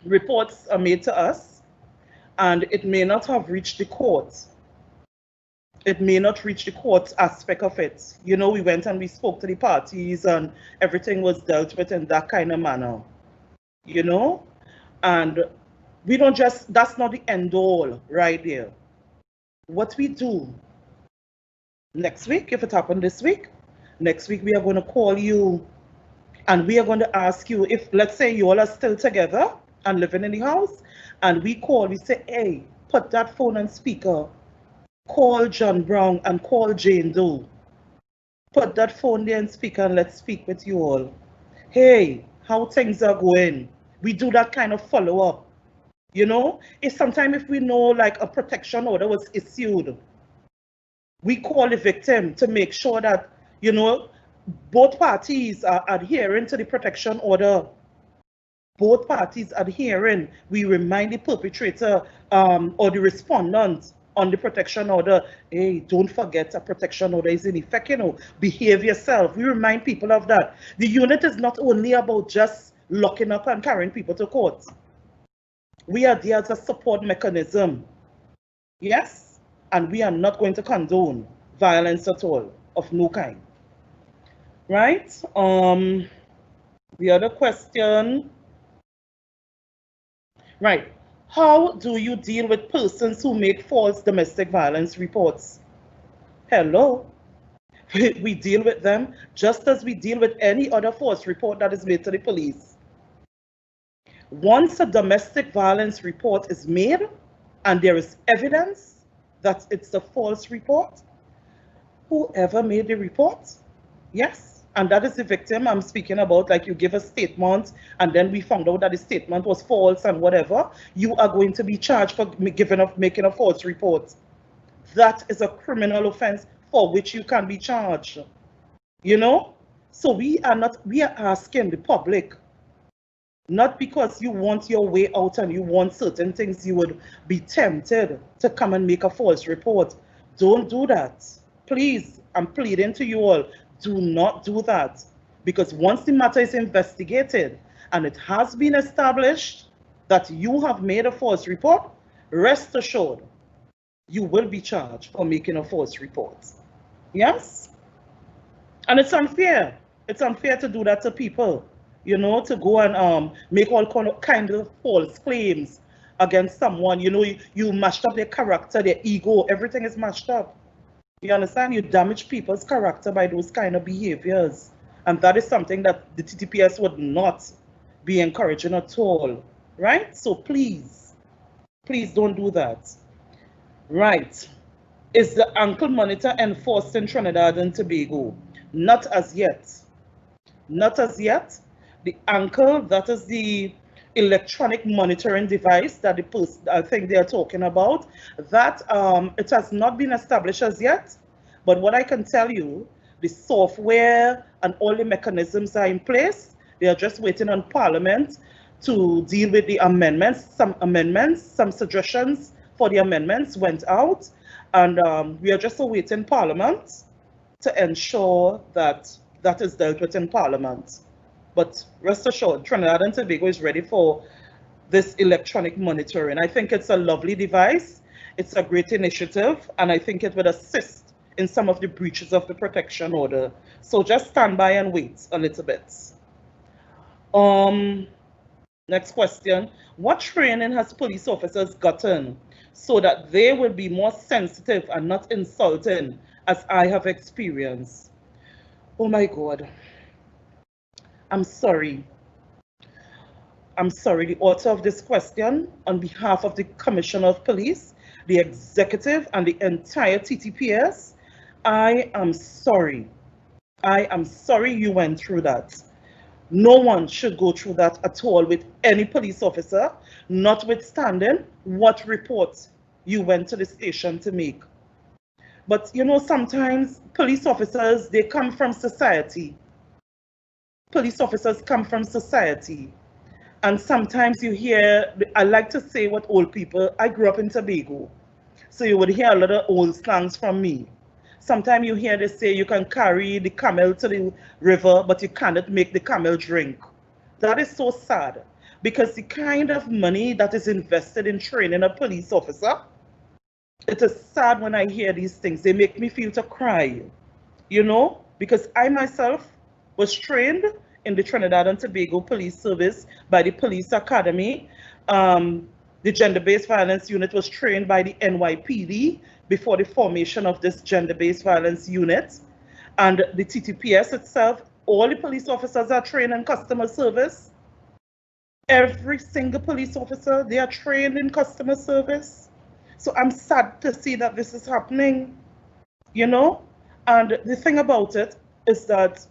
reports are made to us and it may not have reached the court. It may not reach the court aspect of it. You know, we went and we spoke to the parties and everything was dealt with in that kind of manner. You know? And we don't just, that's not the end all right there. What we do next week, if it happened this week, next week we are going to call you and we are going to ask you if, let's say you all are still together and living in the house, and we call, we say, hey, put that phone on speaker, call John Brown and call Jane Doe. Put that phone there on speaker and let's speak with you all. Hey, how things are going? We do that kind of follow-up. You know, sometimes if we know like a protection order was issued, we call the victim to make sure that, you know, both parties are adhering to the protection order. Both parties adhering. We remind the perpetrator or the respondent on the protection order, hey, don't forget a protection order is in effect, you know, behave yourself. We remind people of that. The unit is not only about just locking up and carrying people to court. We are there as a support mechanism. Yes? And we are not going to condone violence at all, of no kind. Right? The other question. Right. How do you deal with persons who make false domestic violence reports? Hello. We deal with them just as we deal with any other false report that is made to the police. Once a domestic violence report is made and there is evidence that it's a false report, whoever made the report, yes, and that is the victim I'm speaking about, like you give a statement and then we found out that the statement was false and whatever, you are going to be charged for making a false report. That is a criminal offense for which you can be charged. You know? So we are asking the public, not because you want your way out and you want certain things, you would be tempted to come and make a false report. Don't do that. Please, I'm pleading to you all, do not do that. Because once the matter is investigated and it has been established that you have made a false report, rest assured, you will be charged for making a false report. Yes? And it's unfair. It's unfair to do that to people. You know, to go and make all kind of false claims against someone. You know, you mashed up their character, their ego, everything is mashed up. You understand? You damage people's character by those kind of behaviors. And that is something that the TTPS would not be encouraging at all. Right? So please, please don't do that. Right. Is the ankle monitor enforced in Trinidad and Tobago? Not as yet. Not as yet. The ankle, that is the electronic monitoring device that I think they are talking about, that it has not been established as yet. But what I can tell you, the software and all the mechanisms are in place. They are just waiting on Parliament to deal with the amendments. Some suggestions for the amendments went out, and we are just awaiting Parliament to ensure that that is dealt with in Parliament. But rest assured, Trinidad and Tobago is ready for this electronic monitoring. I think it's a lovely device. It's a great initiative, and I think it would assist in some of the breaches of the protection order. So just stand by and wait a little bit. Next question. What training has police officers gotten so that they will be more sensitive and not insulting, as I have experienced? Oh my God. I'm sorry. I'm sorry, the author of this question, on behalf of the Commissioner of Police, the executive, and the entire TTPS, I am sorry. I am sorry you went through that. No one should go through that at all with any police officer, notwithstanding what report you went to the station to make. But you know, sometimes police officers, they come from society. Police officers come from society. And sometimes you hear, I like to say what old people, I grew up in Tobago, so you would hear a lot of old slangs from me. Sometimes you hear they say you can carry the camel to the river, but you cannot make the camel drink. That is so sad, because the kind of money that is invested in training a police officer, it is sad when I hear these things. They make me feel to cry, you know, because I myself was trained in the Trinidad and Tobago Police Service by the Police Academy. The gender-based violence unit was trained by the NYPD before the formation of this gender-based violence unit. And the TTPS itself, all the police officers are trained in customer service. Every single police officer, they are trained in customer service. So I'm sad to see that this is happening, you know? And the thing about it is that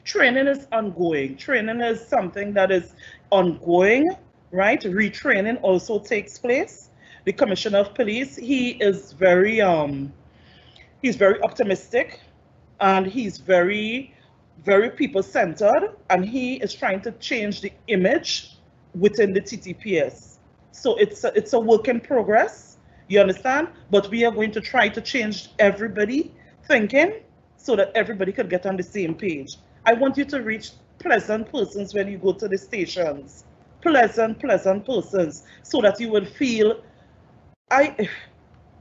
training is ongoing. Training is something that is ongoing, right? Retraining also takes place. The Commissioner of Police, he's very optimistic, and he's very people-centered, and he is trying to change the image within the TTPS. So it's a work in progress, you understand? But we are going to try to change everybody thinking so that everybody could get on the same page. I want you to reach pleasant persons when you go to the stations. Pleasant persons, so that you will feel,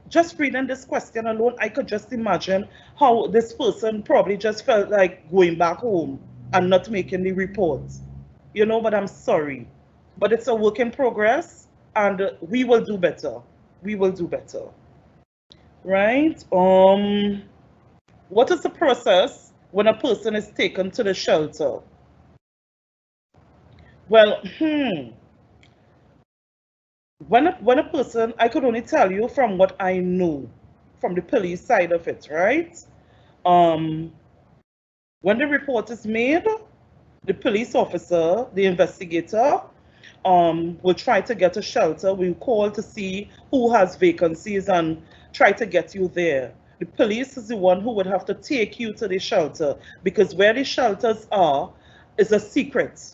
just reading this question alone, I could just imagine how this person probably just felt like going back home and not making the report. You know, but I'm sorry. But it's a work in progress, and we will do better. We will do better. Right? What is the process when a person is taken to the shelter? Well, when a person, I could only tell you from what I know, from the police side of it, right? When the report is made, the police officer, the investigator, will try to get a shelter. We'll call to see who has vacancies and try to get you there. The police is the one who would have to take you to the shelter, because where the shelters are is a secret.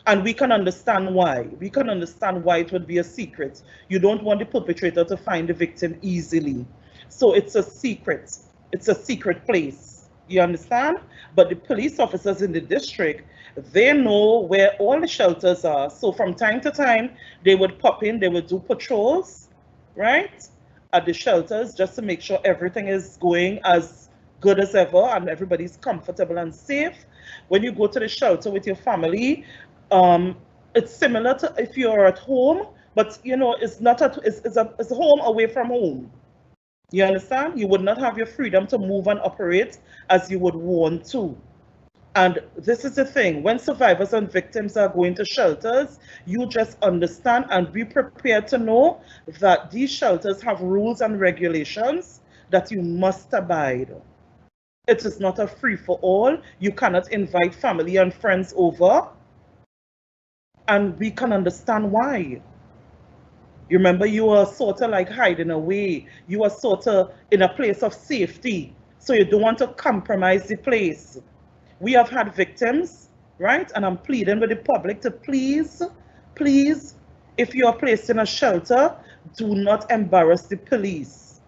And we can understand why. We can understand why it would be a secret. You don't want the perpetrator to find the victim easily. So it's a secret. It's a secret place. You understand? But the police officers in the district, they know where all the shelters are. So from time to time, they would pop in, they would do patrols, right, at the shelters, just to make sure everything is going as good as ever and everybody's comfortable and safe. When you go to the shelter with your family, it's similar to if you're at home, but you know, it's not it's a home away from home. You understand? You would not have your freedom to move and operate as you would want to. And this is the thing, when survivors and victims are going to shelters, you just understand and be prepared to know that these shelters have rules and regulations that you must abide. It is not a free-for-all. You cannot invite family and friends over. And we can understand why. You remember, you are sort of like hiding away. You are sort of in a place of safety. So you don't want to compromise the place. We have had victims, right? And I'm pleading with the public to please, if you are placed in a shelter, do not embarrass the police.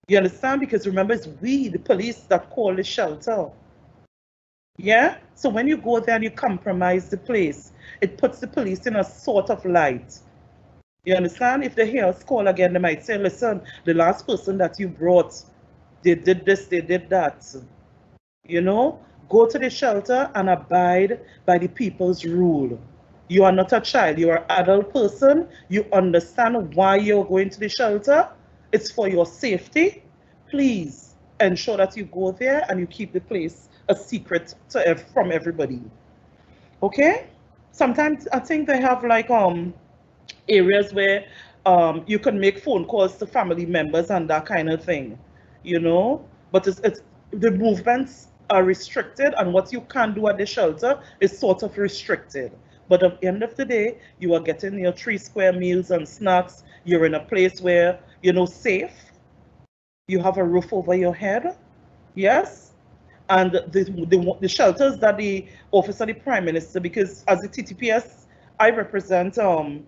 You understand? Because remember, it's we, the police, that call the shelter. Yeah? So when you go there and you compromise the place, it puts the police in a sort of light. You understand? If they hear us call again, they might say, listen, the last person that you brought, they did this, they did that. You know? Go to the shelter and abide by the people's rule. You are not a child, you are an adult person. You understand why you're going to the shelter. It's for your safety. Please ensure that you go there and you keep the place a secret from everybody. Okay? Sometimes I think they have like areas where you can make phone calls to family members and that kind of thing, you know. But it's the movements are restricted, and what you can do at the shelter is sort of restricted. But at the end of the day, you are getting your 3 square meals and snacks. You're in a place where, you know, safe. You have a roof over your head. Yes. and the shelters that the Office of the Prime Minister, because as the TTPS, I represent on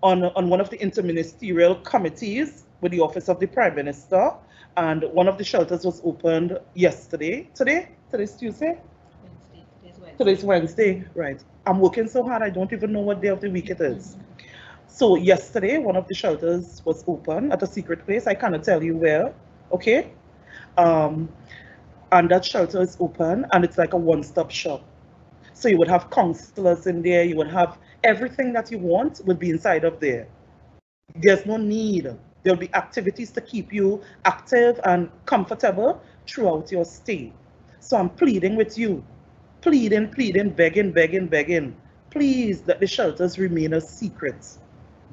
one of the interministerial committees with the Office of the Prime Minister, and one of the shelters was opened yesterday. Today's Tuesday? Today's Wednesday, right. I'm working so hard, I don't even know what day of the week it is. So yesterday, one of the shelters was open at a secret place. I cannot tell you where, okay? And that shelter is open, and it's like a one-stop shop. So you would have counselors in there, you would have everything that you want would be inside of there. There's no need. There'll be activities to keep you active and comfortable throughout your stay. So I'm pleading with you, pleading, begging. Please let the shelters remain a secret.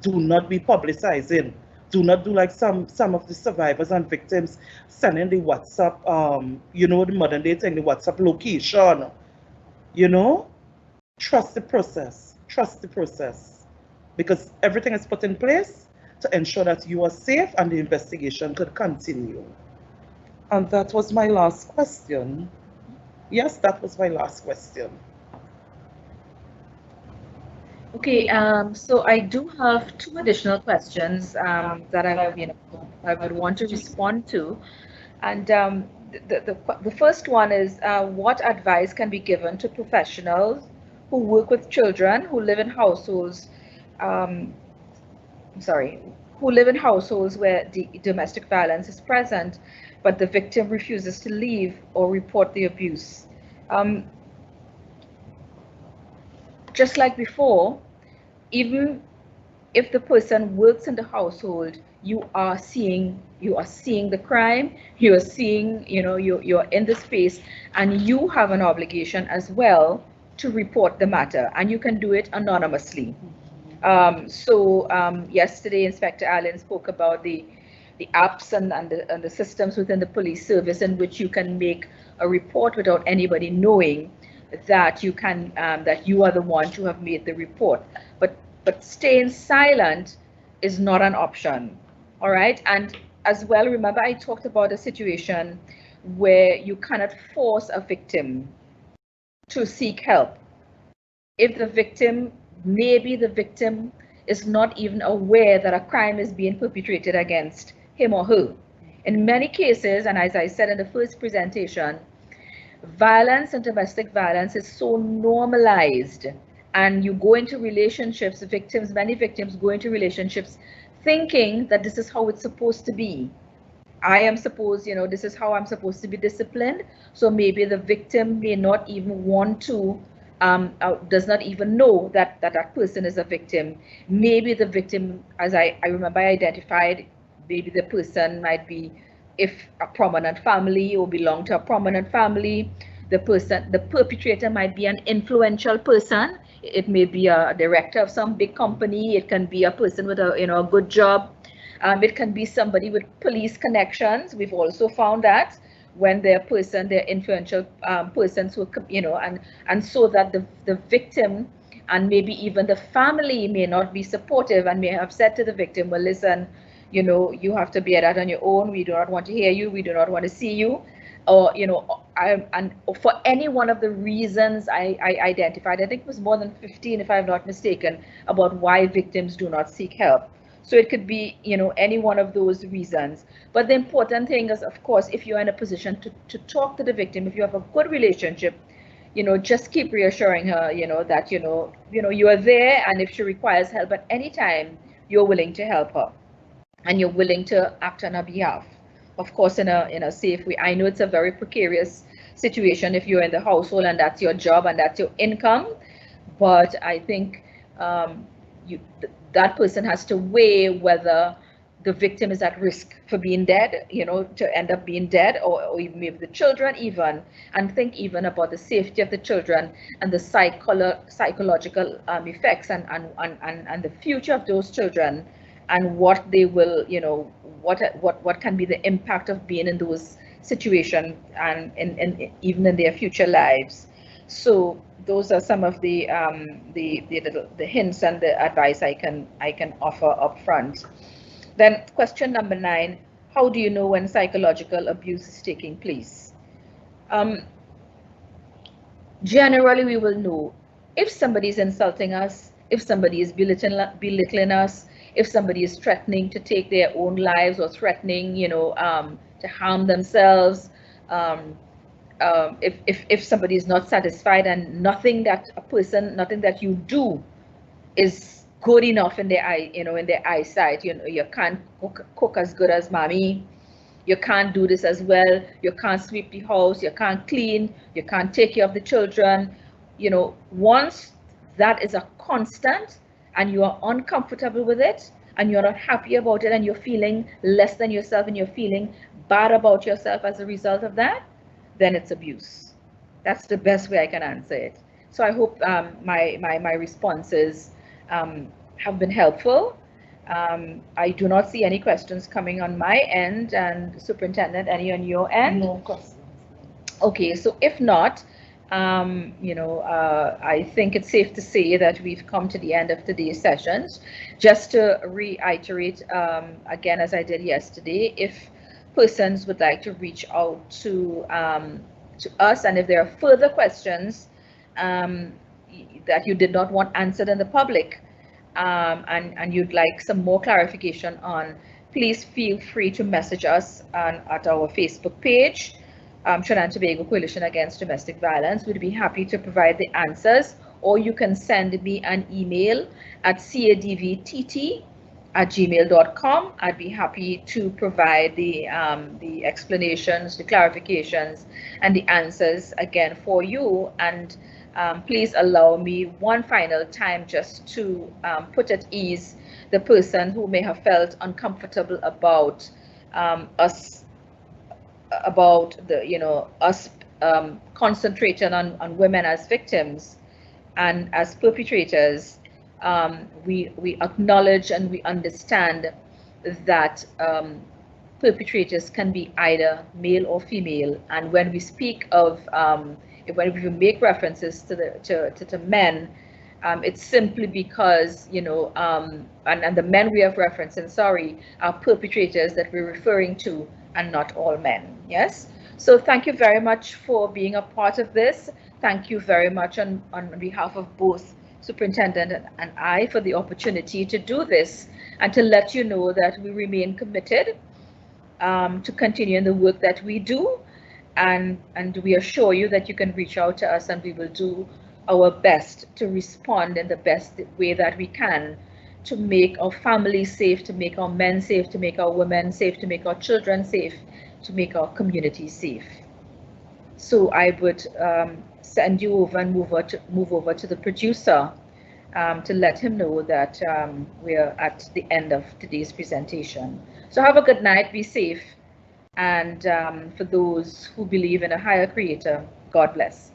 Do not be publicizing. Do not do like some of the survivors and victims sending the WhatsApp, you know, the modern day thing, the WhatsApp location. You know, trust the process. Trust the process, because everything is put in place to ensure that you are safe and the investigation could continue. And that was my last question. Yes, that was my last question. Okay, so I do have two additional questions that I would want to respond to, and the first one is what advice can be given to professionals who work with children who live in households, who live in households where domestic violence is present, but the victim refuses to leave or report the abuse. Just like before, even if the person works in the household, you are seeing the crime, you are seeing, you're in the space, and you have an obligation as well to report the matter, and you can do it anonymously. Yesterday, Inspector Allen spoke about the apps and the systems within the police service in which you can make a report without anybody knowing that you can that you are the one to have made the report. But staying silent is not an option. All right. And as well, remember I talked about a situation where you cannot force a victim to seek help. If the victim, maybe the victim is not even aware that a crime is being perpetrated against him or her. In many cases, and as I said in the first presentation, violence and domestic violence is so normalized, and you go into relationships, many victims go into relationships thinking that this is how it's supposed to be. I am supposed, this is how I'm supposed to be disciplined. So maybe the victim may not even want to, does not even know that that person is a victim. Maybe the victim, as I remember I identified, maybe the person might be, if a prominent family or belong to a prominent family, the perpetrator might be an influential person. It may be a director of some big company. It can be a person with a good job. It can be somebody with police connections. We've also found that when they're influential persons who, and so that the victim and maybe even the family may not be supportive and may have said to the victim, well, listen, you have to bear that on your own. We do not want to hear you. We do not want to see you. Or, and for any one of the reasons I identified, I think it was more than 15, if I'm not mistaken, about why victims do not seek help. So it could be, any one of those reasons. But the important thing is, of course, if you're in a position to talk to the victim, if you have a good relationship, just keep reassuring her, that, you are there, and if she requires help at any time, you're willing to help her and you're willing to act on her behalf. Of course, in a safe way. I know it's a very precarious situation if you're in the household and that's your job and that's your income, but I think that person has to weigh whether the victim is at risk for being dead, to end up being dead, or even maybe the children even, and think even about the safety of the children and the psychological effects and the future of those children, and what they will, what can be the impact of being in those situations and even in their future lives. So those are some of the hints and the advice I can offer up front. Then question number 9, how do you know when psychological abuse is taking place? generally we will know if somebody is insulting us, if somebody is belittling us, if somebody is threatening to take their own lives or threatening, to harm themselves. If somebody is not satisfied and nothing that you do is good enough in their eyesight. You can't cook as good as mommy. You can't do this as well. You can't sweep the house. You can't clean. You can't take care of the children. Once that is a constant and you are uncomfortable with it and you're not happy about it and you're feeling less than yourself and you're feeling bad about yourself as a result of that, then it's abuse. That's the best way I can answer it. So I hope my responses have been helpful. I do not see any questions coming on my end, and Superintendent, any on your end? No questions. Okay, so if not, I think it's safe to say that we've come to the end of today's sessions. Just to reiterate, again, as I did yesterday, if persons would like to reach out to us, and if there are further questions that you did not want answered in the public, and you'd like some more clarification on, please feel free to message us at our Facebook page, Trinidad and Tobago Coalition Against Domestic Violence. We'd be happy to provide the answers, or you can send me an email at cadvtt@gmail.com. I'd be happy to provide the explanations, the clarifications, and the answers again for you. And please allow me one final time just to put at ease the person who may have felt uncomfortable about us concentrating on women as victims and as perpetrators. We acknowledge and we understand that perpetrators can be either male or female, and when we speak of when we make references to men, it's simply because and the men we have referenced, are perpetrators that we're referring to, and not all men. Yes. So thank you very much for being a part of this. Thank you very much on behalf of both Superintendent and I for the opportunity to do this and to let you know that we remain committed to continuing the work that we do, and we assure you that you can reach out to us and we will do our best to respond in the best way that we can to make our families safe, to make our men safe, to make our women safe, to make our children safe, to make our community safe. So I would send you over and move over to the producer to let him know that we're at the end of today's presentation. So have a good night, be safe, and for those who believe in a higher creator, God bless.